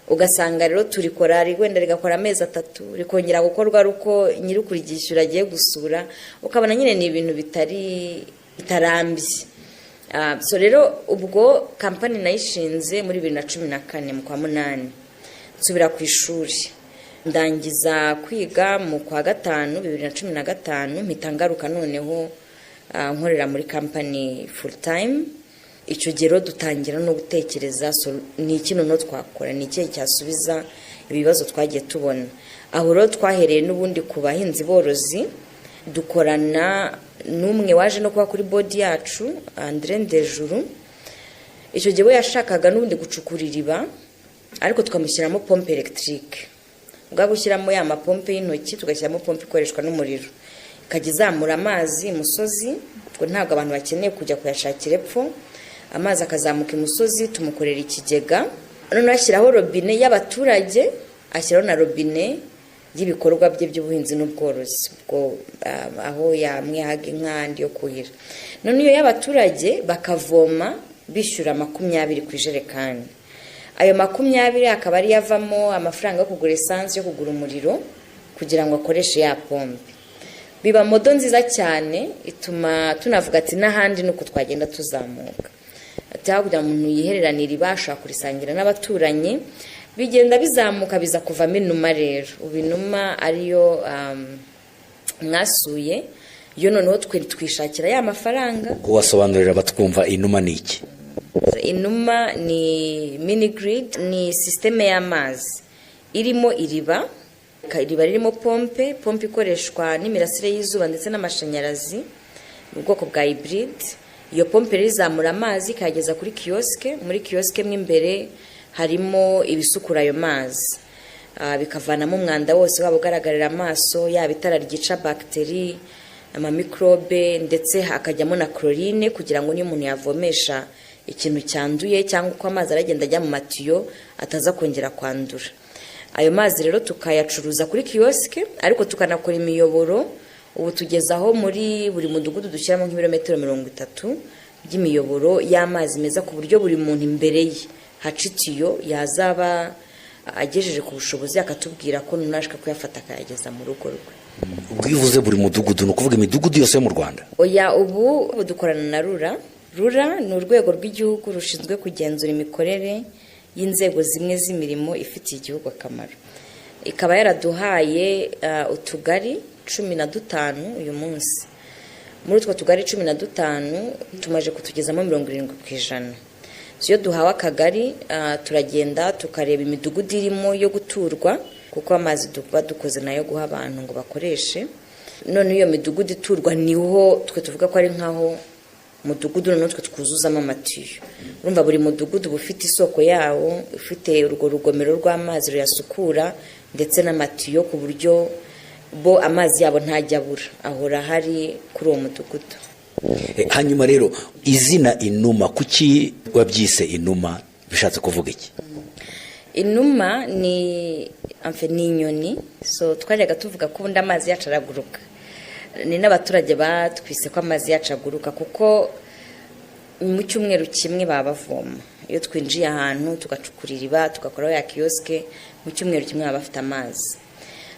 Ugasanga rero turikora wenda rigakora amezi 3 rikongera gukorwa ruko nyiri kurigishyura agiye gusura, ukabona nyine ni ibintu bitarambye. So rero ubwo kampani nayishinze muri 2014 mu kwa 8 nsubira ku ishuri, ndangiza kwiga mu kwa 5 2015 mpita noneho nkorera muri kampani full time. Icyo gihe dutangira no gutekereza ni ikintu no twakora, ni ikihe cyasubiza ibibazo twagiye tubona. Aho rero twahereye n'ubundi ku bahinzi borozi, dukorana n'umwe waje no kuba kuri board yacu André Ndejuru. Icyo gihe we yashakaga n'ubundi gucukura iriba, ariko tukamushyiramo pompe electrique. Ubwo gushyiramo ya mapompe y'intoki tugashyiramo pompe ikoreshwa n'umuriro, ikagizamura amazi imusozi. Ubwo ntabwo abantu bakeneye kujya kuyashakira epfo, amazi akazamuka imusozi, tumukorera ikigega. None ashyiraho robine y'abaturage, ashyiraho na robine y'ibikorwa bye by'ubuhinzi n'ubworozi, ubwo aho yamwihaga inka ndi yo kuhira. None iyo y'abaturage bakavoma bishyura 20 ku ijerekani. Ayo 20 akaba ari yavamo amafaranga yo kugura essence yo kugura umuriro kugira ngo akoreshe ya pompe. Biba modo nziza cyane, ituma tunavuga ati n'ahandi nuko twagenda tuzamuka. Atakugira umuntu yihereranira ibasha kurisangira n'abaturanyi, bigenda bizamuka biza kuvamo inuma. Rero ubinuma ariyo mwasuye yo, noneho twishakira ya mafaranga. Wasobanurira batwumva inuma ni iki? Inuma ni mini grid, ni systeme y'amazi irimo iriba ririmo pompe ikoreshwa n'imirasire y'izuba ndetse n'amashanyarazi mu bwoko bwa hybrid. Iyo pompe rizamura amazi kageza kuri kioske. Muri kioske mo imbere harimo ibisukura ayo mazi, bikavanamo umwanda wose waba ugaragarira amaso, yaba itara ryica bakteri, amamikrobe, ndetse hakajyamo na chlorine kugira ngo niyo umuntu yavomesha ikintu cyanduye cyangwa uko amazi aragenda ajya mu matiyo ataza kongera kwandura. Ayo mazi rero tukayacuruza kuri kioske, ariko tukanakora imiyoboro. Ubu tugezaho muri buri mudugudu dushyiramo nk'ibirometero 30 by'imiyoboro y'amazi meza, ku buryo buri muntu imbere ye hacitiyo yazaba agejeje ku bushobozi akatubwira ko nunashaka kuyafata akayageza mu rugo rwe. Ubwivuze buri mudugudu no kuvuga imidugudu yose yo mu Rwanda? Oya, ubu dukorana na RURA ni urwego rw'igihugu rushinzwe kugenzura imikorere y'inzego zimwe z'imirimo ifitiye igihugu akamaro. Ikaba yaraduhaye utugari 15 uyu munsi. Muri utwo tugari 15 tumaje kutugezamo 70%. Iyo duhawe akagari turagenda tukareba imidugudu irimo yo guturwa, kuko amazi duba dukoze nayo guha abantu ngo bakoreshe. None iyo midugudu iturwa niho twe tuvuga ko ari nkaho mudugudu none twe twuzuzamo amatiyo. Urumva buri mudugudu bufite isoko yawo, ufite urwo rugomero rw'amazi ruyasukura ndetse n'amatiyo ku buryo bo amazi yabo ntajya abura, ahora ahari kuri uwo mudugudu. Hanyuma rero izina Inuma, kuki wabyise Inuma, bishatse kuvuga iki? Inuma ni inyoni, so twajyaga tuvuga ko ubundi amazi yacu araguruka. Ni n'abaturage batwise ko amazi yacu aguruka kuko mu cyumweru kimwe baba bavoma. Iyo twinjiye ahantu tugacukura iriba tugakoraho ya kioske, mu cyumweru kimwe baba bafite amazi.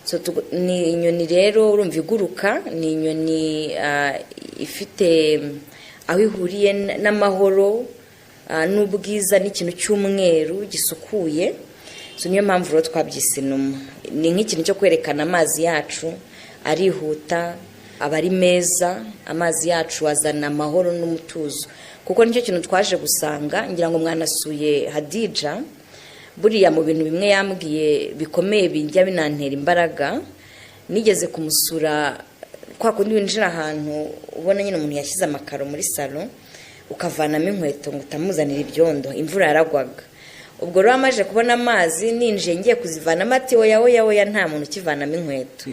So ni inyoni rero urumva iguruka, ni inyoni ifite aho ihuriye n'amahoro n'ubwiza n'ikintu cy'umweru gisukuye. So niyo mpamvu rero twabyise Inuma. Ni nk'ikintu cyo kwerekana amazi yacu arihuta, aba ari meza, amazi yacu azana amahoro n'umutuzo. Kuko nicyo kintu twaje gusanga, ngira ngo mwanasuye Hadija, buriya mu bintu bimwe yambwiye bikomeye bijya binantera imbaraga. Nigeze kumusura kwa kundi winjira ahantu ubona nyine umuntu yashyize amakaro muri salon, ukavanamo inkweto ngo utamuzanira ibyondo, imvura yaragwaga. Ubwo rero amaje kubona amazi, ninjiye ngiye kuzivanamo ati oya nta muntu ukivanamo inkweto.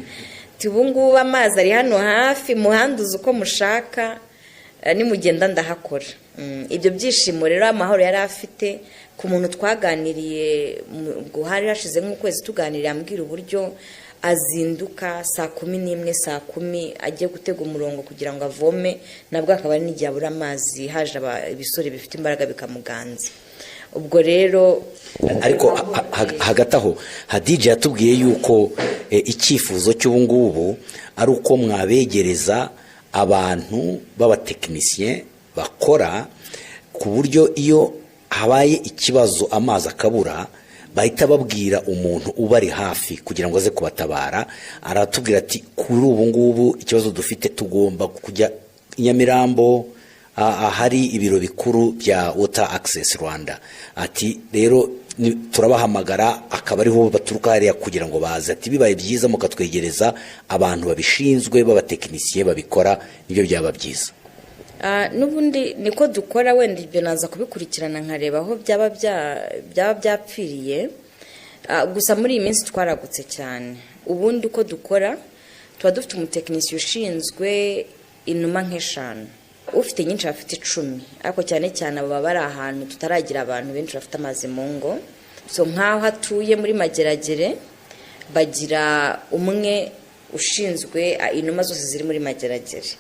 Tubungubu amazi ari hano hafi, muhanduza uko mushaka, nimugenda ndahakora. Ibyo byishimo rero amahoro yari afite ku muntu twaganiriye, ubwo hari hashize nk'ukwezi tuganiriye, ambwira uburyo azinduka saa 11 saa 10 agiye gutega umurongo kugira ngo avome, nabwo akaba ari n'igihe abura amazi, haje ibisore bifite imbaraga bikamuganza. Ubwo rero ariko hagati aho Hadija yatubwiye yuko icyifuzo cy'ubungubu ari uko mwabegereza abantu b'abatekinisiye bakora ku buryo iyo habaye ikibazo amazi akabura bahita babwira umuntu ubari hafi kugira ngo aze kubatabara. Aratubwira ati kuri ubu ngubu ikibazo dufite tugomba kujya Nyamirambo ahari ibiro bikuru bya Water Access Rwanda. Ati rero turabahamagara akaba ariho baturuka hariya kugira ngo baze. Ati bibaye byiza mukatwegereza abantu babishinzwe b'abatekinisiye babikora, nibyo byaba byiza. N'ubundi niko dukora, wenda ibyo naza kubikurikirana nkareba aho byaba byapfiriye. Gusa muri iyi minsi twaragutse cyane. Ubundi uko dukora tuba dufite umutekinisiye ushinzwe inuma nk'eshanu, ufite nyinshi bafite 10, ariko cyane cyane abo bari ahantu tutaragira abantu benshi bafite amazi mu ngo. So nk'aho hatuye muri Mageragere bagira umwe ushinzwe inuma zose ziri muri Mageragere.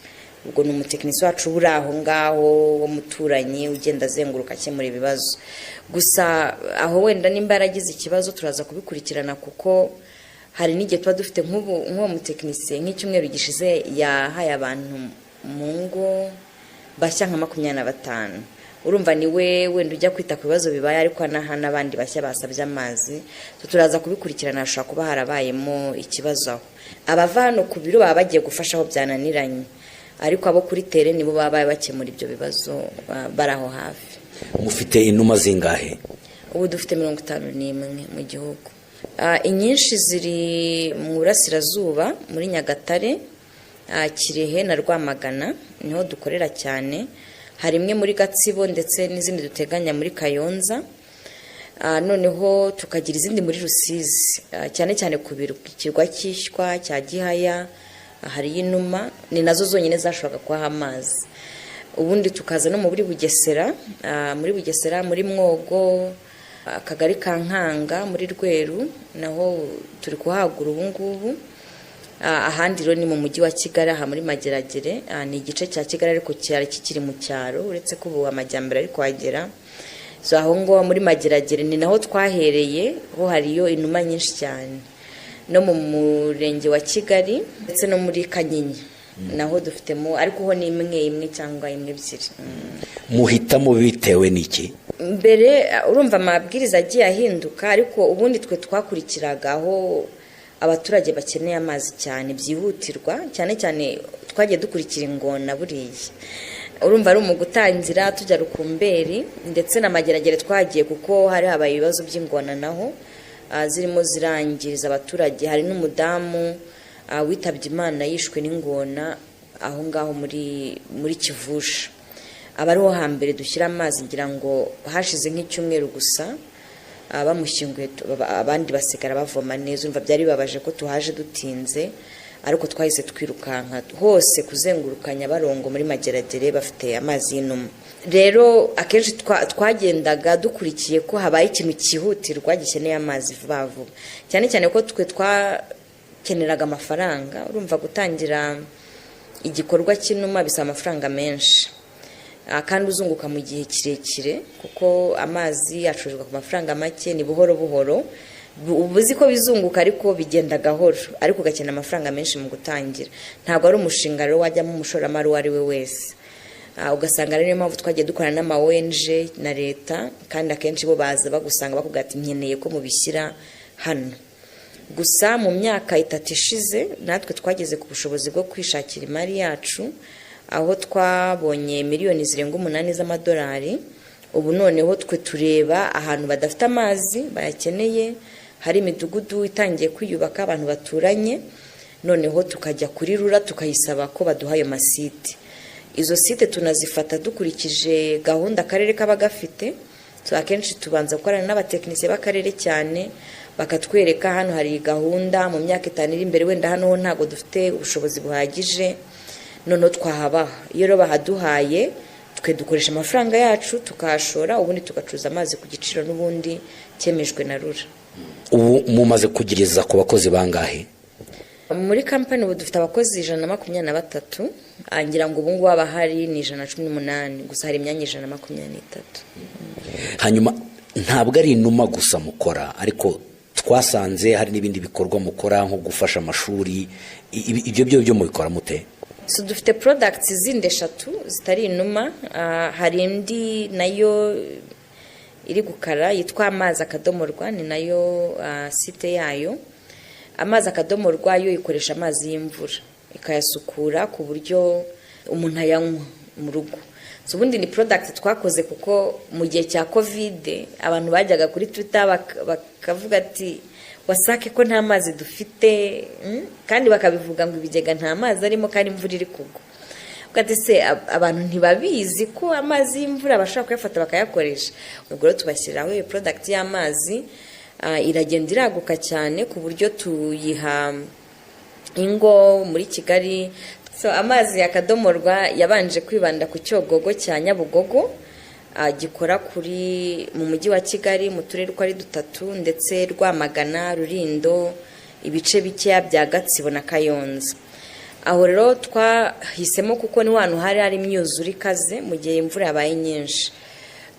Ubwo ni umutekinisiye wacu uri aho ngaho w'umuturanyi ugenda azenguruka akemura ibibazo. Gusa aho wenda nimba yaragize ikibazo turaza kubikurikirana, kuko hari n'igihe tuba dufite nk'uwo mutekinisiye nk'icyumweru gishize yahaye abantu mu ngo bashya nka 25. Urumva ni we wenda ujya kwita ku bibazo bibaye, ariko n'abandi bashya basabye amazi. Turaza kubikurikirana, ashobora kuba harabayemo ikibazo aho. Abava hano ku biro baba bagiye gufasha aho byananiranye, ariko abo kuri tere nibo baba bakemura ibyo bibazo baraho hafi. Mufite inuma zingahe? Ubu dufite 51 mu gihugu. Inyinshi ziri mu Burasirazuba muri Nyagatare, Kirehe na Rwamagana niho dukorera cyane. Hari imwe muri Gatsibo ndetse n'izindi duteganya muri Kayonza. Noneho tukagira izindi muri Rusizi, cyane cyane ku kirwa cy'Ishywa cya Gihaya hari inuma, ni nazo zonyine zashoboraga kuha amazi. Ubundi tukaza no muri Bugesera, muri Mwogo, akagari ka Nkanga muri Rweru, naho turi kuhagura ubu ngubu. Ahandi rero ni mu mujyi wa Kigali, aha muri Mageragere, ni igice cya Kigali ariko cyari kikiri mu cyaro, uretse ko ubu amajyambere ari kuhagera. So aho ngo muri Mageragere ni naho twahereye, ho hariyo inuma nyinshi cyane. No mu murenge wa Kigali ndetse no muri Kanyinya naho dufitemo, ariko ho ni imwe cyangwa imwe ebyiri. Muhitamo bitewe n'iki? Mbere urumva amabwiriza agiye ahinduka, ariko ubundi twe twakurikiraga aho abaturage bakeneye amazi cyane byihutirwa, cyane cyane twagiye dukurikira ingona. Buriya urumva ari mu gutangira tujya Rukumberi ndetse na Mageragere twagiye, kuko hari habaye ibibazo by'ingona naho zirimo zirangiriza abaturage. Hari n'umudamu witabye Imana yishwe n'ingona aho ngaho muri Kivusha. Abariho hambere dushyira amazi, ngira ngo hashize nk'icyumweru gusa bamushyinguye abandi basigara bavoma neza. Umva byari bibabaje ko tuhaje dutinze, ariko twahise twirukanka hose kuzenguruka Nyabarongo muri Mageragere bafite amazi y'inuma. Rero akenshi twagendaga dukurikiye ko habaye ikintu cyihutirwa gikeneye amazi vuba vuba, cyane cyane ko twe twakeneraga amafaranga. Urumva gutangira igikorwa cy'inuma bisaba amafaranga menshi, kandi uzunguka mu gihe kirekire, kuko amazi acuruzwa ku mafaranga make, ni buhoro buhoro. Ubuzi ko bizunguka ariko bigenda gahoro, ariko ugakenera amafaranga menshi mu gutangira. Ntabwo ari umushinga rero wajyamo umushoramari uwo ari we wese. Ugasanga rero niyo mpamvu twagiye dukorana n'ama ONG na leta, kandi akenshi bo baza bagusanga bakubwira ati nkeneye ko mubishyira hano. Gusa mu myaka 3 ishize natwe twageze ku bushobozi bwo kwishakira imari yacu, aho twabonye miliyoni zirenga 8 z'amadolari. Ubu noneho twe tureba ahantu badafite amazi bayakeneye, hari imidugudu itangiye kwiyubaka abantu baturanye, noneho tukajya kuri rura tukayisaba ko baduha ayo masite. Izo site tunazifata dukurikije gahunda akarere kaba gafite. Akenshi tubanza gukorana n'abatekinisiye b'akarere cyane, bakatwereka hano hari gahunda mu myaka 5 iri imbere, wenda hano ntago dufite ubushobozi buhagije, noneho twahaba. Iyo rero bahaduhaye twe dukoresha amafaranga yacu tukashora, ubundi tugacuza amazi ku giciro n'ubundi cyemejwe na rura. Ubu mumaze kugiriza ku bakozi bangahe? Muri kampani ubu dufite abakozi 123, ngira ngo ubu ngubu abahari ni 118, gusa hari imyanya 123. Hanyuma ntabwo ari inuma gusa mukora, ariko twasanze hari n'ibindi bikorwa mukora nko gufasha amashuri. Ibyo byo mubikora mute? So dufite products zindi 3 zitari inuma. Hari indi nayo iri gukara yitwa Amazi Akadomorwa, ni nayo site yayo. Amazi Akadomorwa yo ikoresha amazi y'imvura ikayasukura ku buryo umuntu ayanywa mu rugo. So ubundi ni product twakoze kuko mu gihe cya COVID abantu bajyaga kuri Twitter bakavuga ati wasake ko nta mazi dufite, kandi bakabivuga ngo ibigega nta mazi arimo kandi imvura iri kugwa. Ugati se abantu ntibabizi ko amazi y'imvura bashaka kuyafata bakayakoresha. Ubwo rero tubashyiraho iyo product y'amazi, iragenda iraguka cyane ku buryo tuyiha ingo muri Kigali. So Amazi Akadomorwa yabanje kwibanda ku Cyogogo cya Nyabugogo, gikora kuri mu mujyi wa Kigali mu turere uko ari 3, ndetse Rwamagana, Rulindo, ibice bikeya bya Gatsibo na Kayonza. Aho rero twahisemo kuko ni wantu hari imyuzure ikaze mu gihe imvura yabaye nyinshi.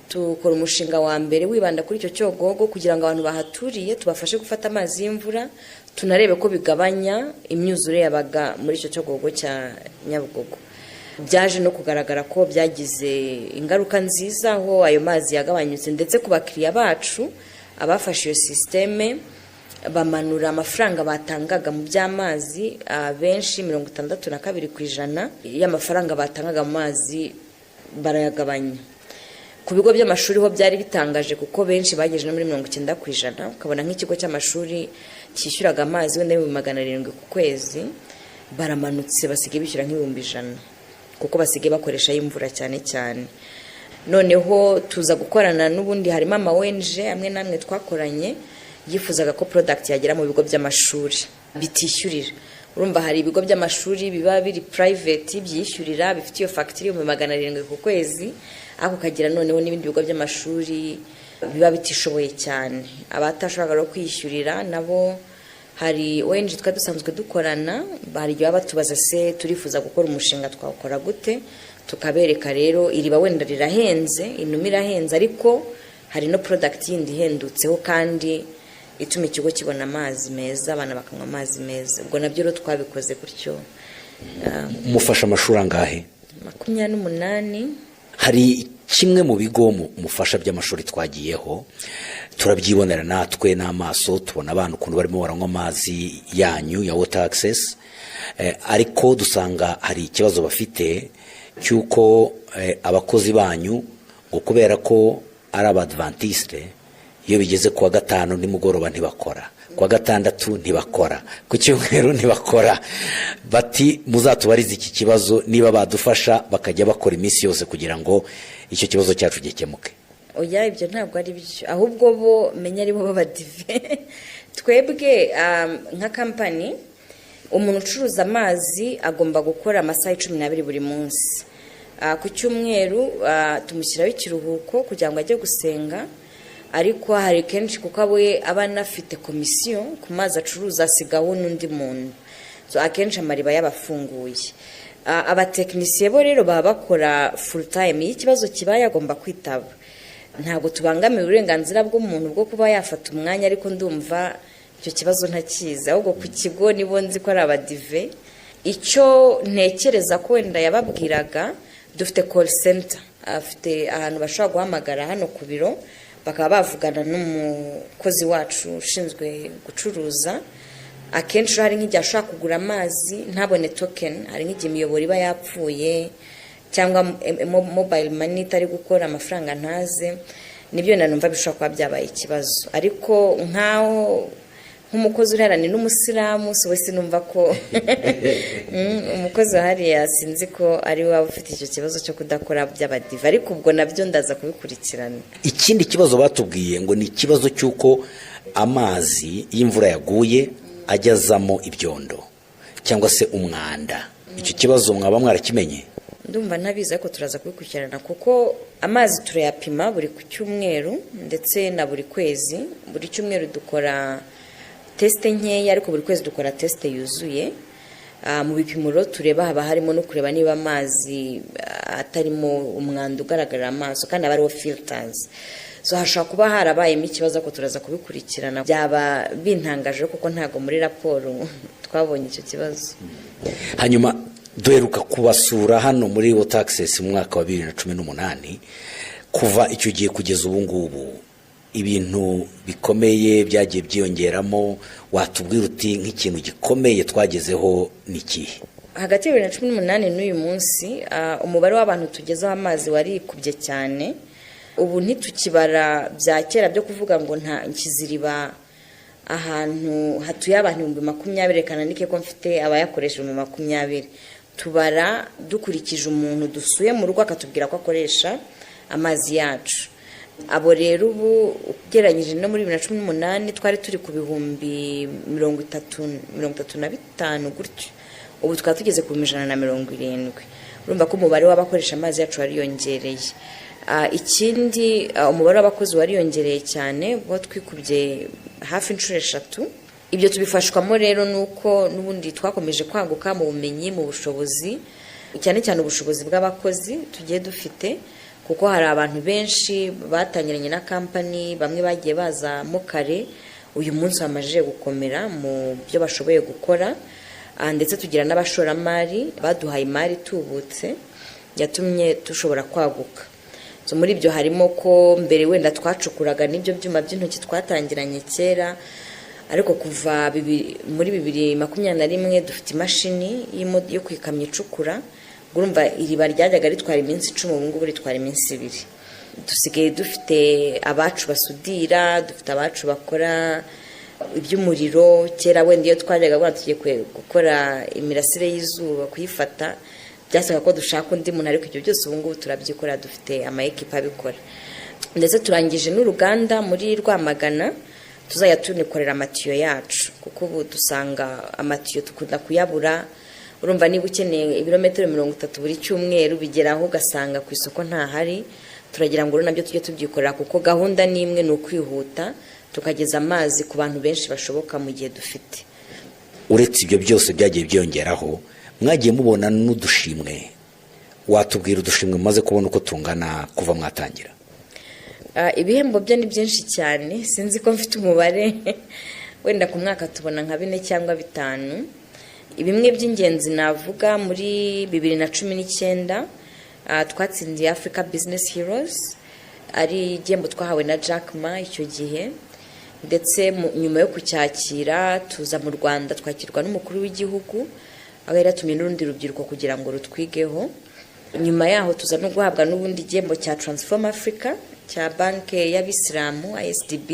Tukora umushinga wa mbere wibanda kuri icyo Cyogogo kugira ngo abantu bahaturiye tubafashe gufata amazi y'imvura, tunarebe ko bigabanya imyuzure yabaga muri icyo Cyogogo cya Nyabugogo. Byaje no kugaragara ko byagize ingaruka nziza, aho ayo mazi yagabanyutse, ndetse ku bakiriya bacu abafashe iyo systeme bamanura amafaranga batangaga mu by'amazi, benshi 62% y'amafaranga batangaga mu mazi barayagabanya. Ku bigo by'amashuri ho byari bitangaje kuko benshi bageje no muri 90%. Ukabona nk'ikigo cy'amashuri cyishyuraga amazi wenda 700 ku kwezi, baramanutse basigaye bishyura nk'ibihumbi 100 kuko basigaye bakoresha y'imvura cyane cyane. Noneho tuza gukorana n'ubundi harimo ama ONG amwe namwe twakoranye yifuzaga ko product yagera mu bigo by'amashuri bitishyurira. Urumva hari ibigo by'amashuri biba biri private byishyurira, bifite iyo facture $700 ku kwezi, ako kagira noneho n'ibindi bigo by'amashuri biba bitishoboye cyane. Abatashoboraga ro kwishyurira nabo hari ONG twa dusanzwe dukorana, bari giye batubaza se turifuza gukora umushinga twakora gute, tukabereka rero iriba wenda rirahenze, inuma irahenze, ariko hari no product yindi hendutseho kandi ituma ikigo kibona amazi meza, abana bakanywa amazi meza. Ubwo nabyo rero twabikoze gutyo. Mufasha amashuri angahe? 28. Hari kimwe mu bigo mufasha by'amashuri twagiyeho, turabyibonera natwe n'amaso, tubona abantu ukuntu barimo baranywa amazi yanyu ya water access, ariko dusanga hari ikibazo bafite cyuko abakozi banyu ngo kubera ko ari abadventiste, iyo bigeze kuwa 5 nimugoroba ntibakora, kuwa 6 ntibakora, ku cyumweru ntibakora. Bati muzatubariza iki kibazo niba badufasha bakajya bakora iminsi yose kugira ngo icyo kibazo cyacu gikemuke. oya ibyo ntabwo ari byo, ahubwo bo menya ari bo b'abadive. Twebwe nka kampani, umuntu ucuruza amazi agomba gukora amasaha 12 buri munsi. Ku cyumweru tumushyiraho ikiruhuko kugira ngo ajye gusenga, ariko hari kenshi kuko aba anafite komisiyo ku mazi acuruza asigaho n'undi muntu, so akenshi amariba yabafunguye. Abatekinisiye bo rero baba bakora full time, iyo ikibazo kibaye agomba kwitaba. Ntabwo tubangamiye uburenganzira bw'umuntu bwo kuba yafata umwanya, ariko ndumva icyo kibazo ntakizi, ahubwo ku kigo nibo nzi ko ari abadive. Icyo ntekereza ko wenda yababwiraga, dufite call center, afite ahantu bashobora guhamagara hano ku biro bakaba bavugana n'umukozi wacu ushinzwe gucuruza. Akenshi hari nk'igihe ashaka kugura amazi ntabone token, hari nk'igihe imiyoboro iba yapfuye cyangwa mobile money itari gukora, amafaranga ntaze, nibyo nanumva bishobora kuba byabaye ikibazo. Ariko nkaho nk'umukozi uherane n'umusilamu, so wese numva ko umukozi hariya sinzi ko ari waba ufite icyo kibazo cyo kudakora by'abadive, ariko ubwo nabyo ndaza kubikurikirana. Ikindi kibazo batubwiye ngo ni ikibazo cy'uko amazi y'imvura yaguye ajyazamo ibyondo cyangwa se umwanda. Icyo kibazo mwaba mwarakimenye? Ndumva ntabizi, ariko turaza kubikurikirana kuko amazi turayapima buri ku cyumweru ndetse na buri kwezi. Buri cyumweru dukora teste nkeya, ariko buri kwezi dukora teste yuzuye. Mu bipimuro tureba haba harimo no kureba niba amazi atarimo umwanda ugaragarira amaso, kandi aba ariho filters. So hashobora kuba harabayemo ikibazo, ko turaza kubikurikirana. Byaba bintangaje kuko ntago muri raporo twabonye icyo kibazo. Hanyuma duheruka kubasura hano muri Water Access mu mwaka wa 2018. Kuva icyo gihe kugeza ubu ngubu ibintu bikomeye byagiye byiyongeramo. Watubwira uti nk'ikintu gikomeye twagezeho niki? Hagati ya 2018 n'uyu munsi umubare w'abantu tugezeho amazi warikubye cyane. Ubu ntitukibara bya kera byo kuvuga ngo nta nkiziriba ahantu hatuye abantu 20,000, kananike ko mfite abayakoresha 20,000. Tubara dukurikije umuntu dusuye mu rugo akatubwira ko akoresha amazi yacu. Abo rero ubu ugereranyije no muri 2018 twari turi ku bihumbi 35 gutyo, ubu twaba tugeze ku 170. Urumva ko umubare w'abakoresha amazi yacu wariyongereye. Ikindi umubare w'abakozi wariyongereye cyane, bo twikubye hafi inshuro 3. Ibyo tubifashwamo rero nuko n'ubundi twakomeje kwaguka mu bumenyi, mu bushobozi, cyane cyane ubushobozi bw'abakozi tugiye dufite, kuko hari abantu benshi batangiranye na kampani, bamwe bagiye baza mu kare, uyu munsi bamaje gukomera mu byo bashoboye gukora. Ndetse tugira n'abashoramari baduhaye imari tubutse yatumye tushobora kwaguka. So muri ibyo harimo ko mbere wenda twacukuraga n'ibyo byuma by'intoki twatangiranye kera, ariko kuva muri 2021 dufite imashini yo kwikamya icukura. Urumva iriba ryajyaga ritwara iminsi 10, ubu ngubu ritwara iminsi 2. Dusigaye dufite abacu basudira, dufite abacu bakora iby'umuriro. Kera wenda iyo twajyaga tugiye gukora imirasire y'izuba kuyifata, byasaga ko dushaka undi muntu, ariko ibyo byose ubu ngubu turabyikora, dufite amayikipa abikora. Ndetse turangije n'uruganda muri Rwamagana, tuzajya tunikorera amatiyo yacu, kuko ubu dusanga amatiyo tukunda kuyabura. Urumva niba ukeneye ibirometero 30 buri cyumweru, bigeraho ugasanga ku isoko ntahari. Turagira ngo nabyo tujye tubyikorera, kuko gahunda ni imwe, ni ukwihuta tukageza amazi ku bantu benshi bashoboka mu gihe dufite. Uretse ibyo byose byagiye byongeraho, mwagiye mubona n'udushimwe. Watubwira udushimwe maze kubona uko tungana kuva mwatangira? Ibihembo byo ni byinshi cyane, sinzi ko mfite umubare. Wenda ku mwaka tubona nka 4 cyangwa 5. Ibimwe by'ingenzi navuga, muri 2019 twatsindiye Africa Business Heroes, ari igihembo twahawe na Jack Ma icyo gihe. Ndetse nyuma yo kucyakira tuza mu Rwanda twakirwa n'umukuru w'igihugu, aho yaratumye n'urundi rubyiruko kugira ngo rutwigeho. Nyuma yaho tuza no guhabwa n'ubundi igihembo cya Transform Africa cya banke y'Abisilamu ASDB,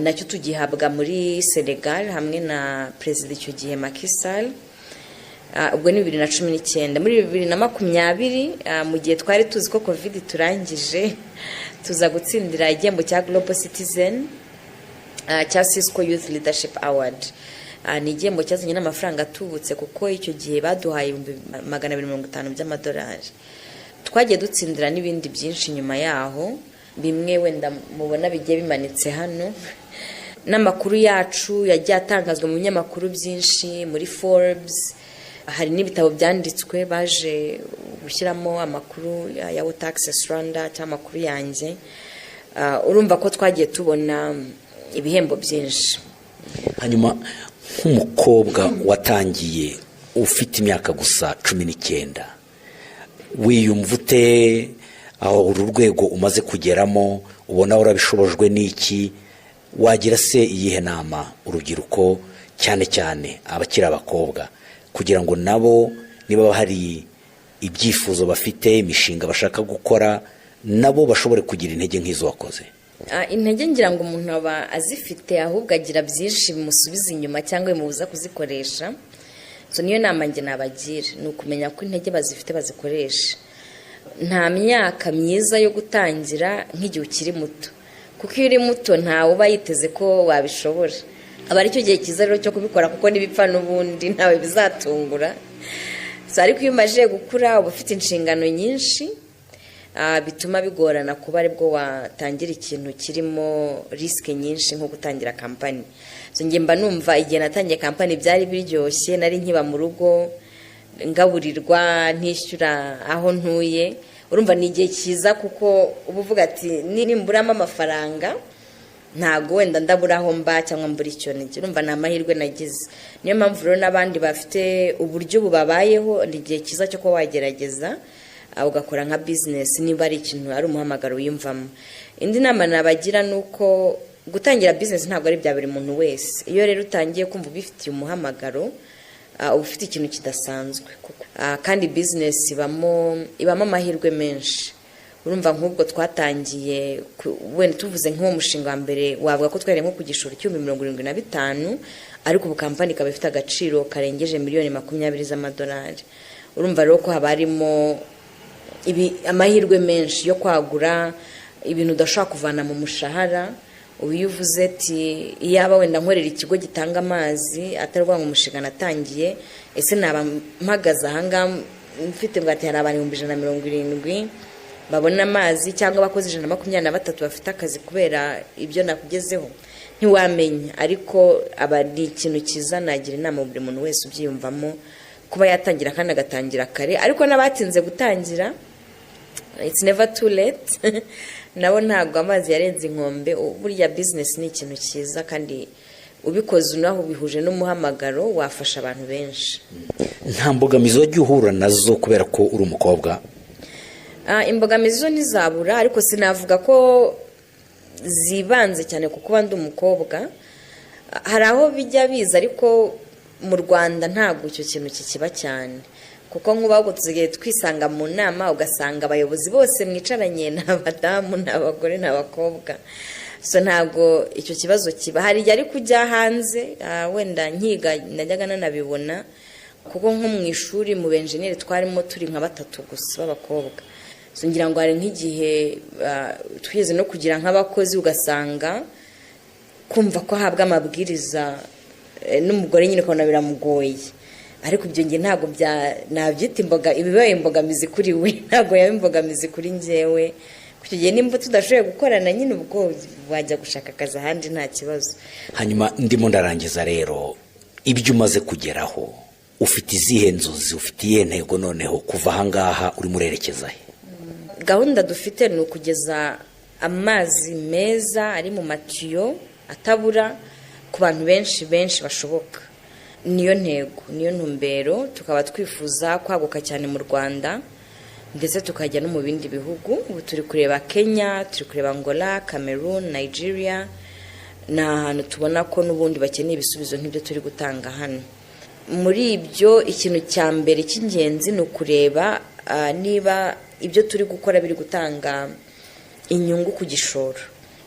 nacyo tugihabwa muri Senegal hamwe na President icyo gihe Macky Sall. ubwo ni 2019. Muri 2020 mu gihe twari tuzi ko covid turangije tuza gutsindira igihembo cya Global Citizen cya Cisco Youth Leadership Award. Ni igihembo cyazanye n'amafaranga atubutse kuko icyo gihe baduhaye $250 by'amadolari. Twagiye dutsindira n'ibindi byinshi nyuma yaho, bimwe wenda mubona bigiye bimanitse hano. N'amakuru yacu yagiye atangazwa mu binyamakuru byinshi, muri Forbes. Hari n'ibitabo byanditswe baje gushyiramo amakuru ya Water Access Rwanda cyangwa amakuru yanjye. Urumva ko twagiye tubona ibihembo byinshi. Hanyuma nk'umukobwa watangiye ufite imyaka gusa 19, wiyumva ute aho uru rwego umaze kugeramo? Ubona urabishobojwe n'iki? Wagira se iyihe nama urubyiruko cyane cyane abakiri abakobwa kugira ngo nabo niba hari ibyifuzo bafite, imishinga bashaka gukora, nabo bashobore kugira intege nk'izo wakoze? Intege ngira ngo umuntu aba azifite, ahubwo agira byinshi bimusubiza inyuma cyangwa bimubuza kuzikoresha. So niyo nama nge nabagira, ni ukumenya ko intege bazifite bazikoresha. Nta myaka myiza yo gutangira nk'igihe ukiri muto, kuko iyo uri muto ntawe uba yiteze ko wabishobora. Aba ari cyo gihe cyiza rero cyo kubikora, kuko n'ibipfa n'ubundi ntawe bizatungura. So ariko iyo umaze gukura uba ufite inshingano nyinshi, bituma bigorana kuba aribwo watangira ikintu kirimo risk nyinshi nko gutangira kampani. So nge mba numva igihe natangiye kampani byari biryoshye, nari nkiba mu rugo ngaburirwa, ntishyura aho ntuye. Urumva ni igihe cyiza kuko uba uvuga ati nimburamo amafaranga ntago wenda ndaburaho mba cyangwa mbura icyo nige. Urumva ni amahirwe nagize. Niyo mpamvu rero n'abandi bafite uburyo bubabayeho, ni igihe cyiza cyo kuba wagerageza ugakora nka business niba ari ikintu ari umuhamagaro wiyumvamo. Indi nama nabagira nuko gutangira business ntabwo ari bya buri muntu wese. Iyo rero utangiye kumva ubifitiye umuhamagaro, ufite ikintu kidasanzwe, kandi business ibamo amahirwe menshi. Urumva nk'ubwo twatangiye wenda tuvuze nk'uwo mushinga wa mbere wavuga ko twari nko ku gishoro $75,000, ariko ubu kampani ikaba ifite agaciro karengeje $20,000 z'amadolari. Urumva rero ko haba harimo amahirwe menshi yo kwagura ibintu udashobora kuvana mu mushahara. Uyu uvuze ati iyaba wenda nkorera ikigo gitanga amazi atari rwa umushinga natangiye, ese naba mpagaze ahangaha mfite ngo ati hari abantu 170 babona amazi, cyangwa abakozi 123 bafite akazi kubera ibyo nakugezeho, ntiwamenya. Ariko aba ni ikintu cyiza, nagira inama buri muntu wese ubyiyumvamo kuba yatangira kandi agatangira kare. Ariko n'abatinze gutangira, it's never too late. Nabo ntabwo amazi yarenze inkombe. Burya business ni ikintu cyiza, kandi ubikoze unaho bihuje n'umuhamagaro wafasha abantu benshi. Nta mbogamizi wagiye uhura nazo kubera ko uri umukobwa? Imbogamizi zo ntizabura, ariko sinavuga ko zibanze cyane kuko bandi umukobwa. Hari aho bijya biza, ariko mu Rwanda ntabwo icyo kintu kikiba cyane, kuko nk'ubwo tuzigiye twisanga mu nama ugasanga abayobozi bose mwicaranye n'abadamu n'abagore n'abakobwa. So ntabwo icyo kibazo kiba. Hari igihe ari kujya hanze, wenda nkiga najyaga nanabibona, kuko nko mu ishuri mu benjeneri twarimo turi nka 3 gusa b'abakobwa. So ngira ngo hari nk'igihe twigeze no kugira nk'abakozi ugasanga kumva ko ahabwa amabwiriza n'umugore nyine ukabona biramugoye. Ariko ibyo nge ntabwo nabyita ibibaye imbogamizi kuri we, ntabwo yaba imbogamizi kuri njyewe. Kuko gihe nimba tudashoboye gukorana nyine ubwo wajya gushaka akazi ahandi nta kibazo. Hanyuma ndimo ndarangiza rero, ibyo umaze kugeraho, ufite izihe nzozi, ufite iyihe ntego noneho kuva ahangaha uri murerekeza he? Gahunda dufite ni ukugeza amazi meza ari mu matiyo atabura ku bantu benshi bashoboka. Niyo ntego, niyo ntumbero. Tukaba twifuza kwaguka cyane mu Rwanda, ndetse tukajya no mu bindi bihugu. Ubu turi kureba Kenya, turi kureba Angola, Cameroon, Nigeria. Na ahantu tubona ko n'ubundi bakeneye ibisubizo nk'ibyo turi gutanga hano. Muri ibyo ikintu cya mbere cy'ingenzi ni ukureba niba ibyo turi gukora biri gutanga inyungu ku gishoro.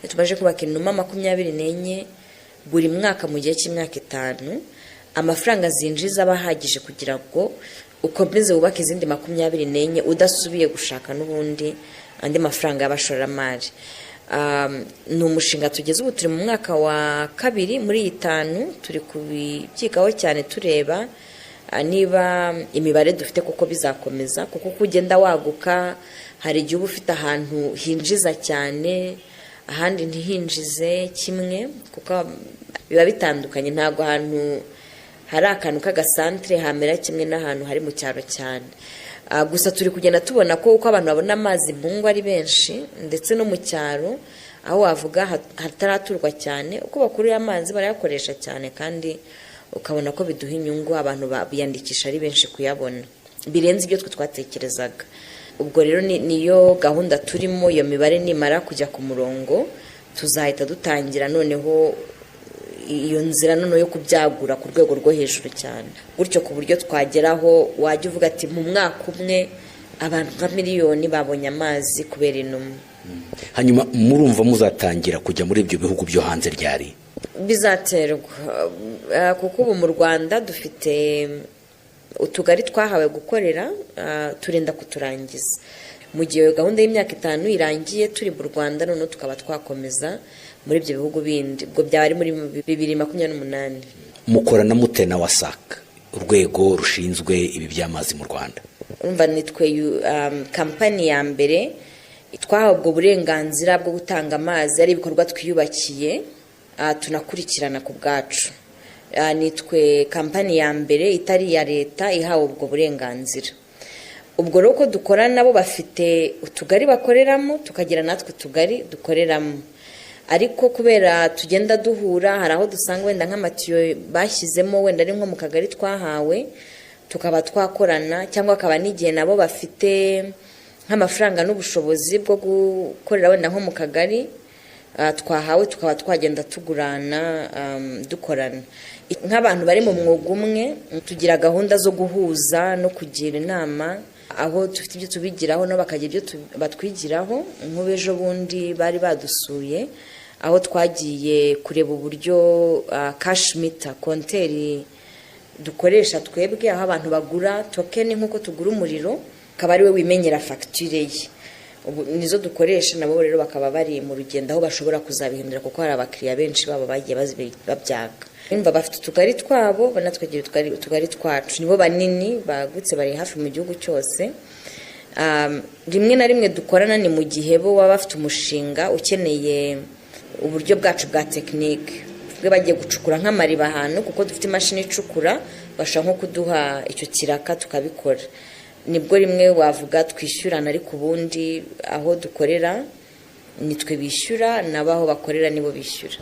Tubaje kubaka inuma 24 buri mwaka mu gihe cy'imyaka 5. amafaranga zinjiza aba ahagije kugira ngo ukomeze wubake izindi 24 udasubiye gushaka n'ubundi andi mafaranga y'abashoramari. Ni umushinga tugeze ubu turi mu mwaka wa 2 muri 5 turi kubyigaho cyane tureba niba imibare dufite kuko bizakomeza, kuko kugenda waguka hari igihe uba ufite ahantu hinjiza cyane ahandi ntihinjize kimwe, kuko biba bitandukanye. Ntabwo ahantu hari akantu k'agasantere hamera kimwe n'ahantu hari mu cyaro cyane. Gusa turi kugenda tubona ko uko abantu babona amazi mu ngo ari benshi, ndetse no mu cyaro aho wavuga hataraturwa cyane, uko bakuriye amazi barayakoresha cyane, kandi ukabona ko biduha inyungu, abantu biyandikisha ari benshi kuyabona birenze ibyo twe twatekerezaga. Ubwo rero niyo gahunda turimo. Iyo mibare nimara kujya ku murongo tuzahita dutangira noneho iyo nzira noneho yo kubyagura ku rwego rwo hejuru cyane, gutyo ku buryo twageraho wajya uvuga ati mu mwaka umwe abantu nka miliyoni babonye amazi kubera inuma. Hanyuma murumva muzatangira kujya muri ibyo bihugu byo hanze ryari? Bizaterwa, kuko ubu mu Rwanda dufite utugari twahawe gukorera, turinda kuturangiza. Mu gihe gahunda y'imyaka 5 irangiye turi mu Rwanda, none tukaba twakomeza muri ibyo bihugu bindi. Ubwo byaba ari muri 2028. Mukorana mute na WASAC, urwego rushinzwe ibi by'amazi mu Rwanda? Urumva nitwe kampani ya mbere twahawe ubwo burenganzira bwo gutanga amazi, ari ibikorwa twiyubakiye tunakurikirana ku bwacu. Nitwe kampani ya mbere itari iya leta ihawe ubwo burenganzira. Ubwo rero ko dukora nabo bafite utugari bakoreramo, tukagira natwe utugari dukoreramo, ariko kubera tugenda duhura, hari aho dusanga wenda nk'amatiyo bashyizemo wenda ari nko mu kagari twahawe, tukaba twakorana, cyangwa akaba n'igihe nabo bafite nk'amafaranga n'ubushobozi bwo gukorera wenda nko mu kagari twahawe, tukaba twagenda tugurana dukorana. Nk'abantu bari mu mwuga umwe tugira gahunda zo guhuza no kugira inama, aho dufite ibyo tubigiraho no bakagira ibyo batwigiraho. Nk'ubejo bundi bari badusuye, aho twagiye kureba uburyo cash meter, konteri dukoresha twebwe, aho abantu bagura token nk'uko tugura umuriro, akaba ari we wimenyera facture ye. Nizo dukoresha, nabo rero bakaba bari mu rugendo aho bashobora kuzabihindura, kuko hari abakiriya benshi babo bagiye babyaga. Imva bafite utugari twabo, banatwegira utugari twacu, nibo banini bagutse, bari hafi mu gihugu cyose. Rimwe na rimwe dukorana ni mu gihe bo baba bafite umushinga ukeneye uburyo bwacu bwa tekinike, bwe bagiye gucukura nk'amariba ahantu, kuko dufite imashini icukura, bashaka nko kuduha icyo kiraka tukabikora. Nibwo rimwe wavuga twishyurana, ariko ubundi aho dukorera nitwe bishyura, nabaho bakorera nibo bishyura.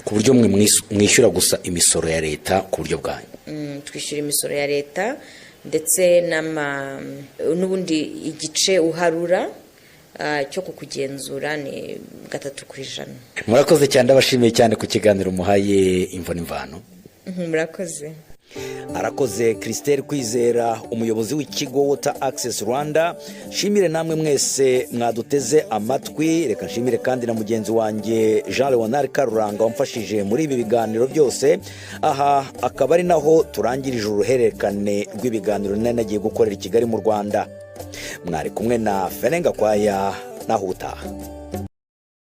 Ku buryo mwe mwishyura gusa imisoro ya leta ku buryo bwanyu? Twishyura imisoro ya leta, ndetse n'ubundi igice uharura cyo kukugenzura ni 3%. Murakoze cyane, ndabashimiye cyane ku kiganiro muhaye Imvo n'Imvano. Murakoze. Arakoze Christelle Kwizera, umuyobozi w'ikigo Water Access Rwanda. Shimire namwe mwese mwaduteze amatwi. Reka nshimire kandi na mugenzi wanjye Jean Leonard Karuranga wamfashije muri ibi biganiro byose. Aha akaba ari naho turangirije uruhererekane rw'ibiganiro nagiye gukorera i Kigali mu Rwanda. Mwari kumwe na Ferenga Kwaya, naho utaha.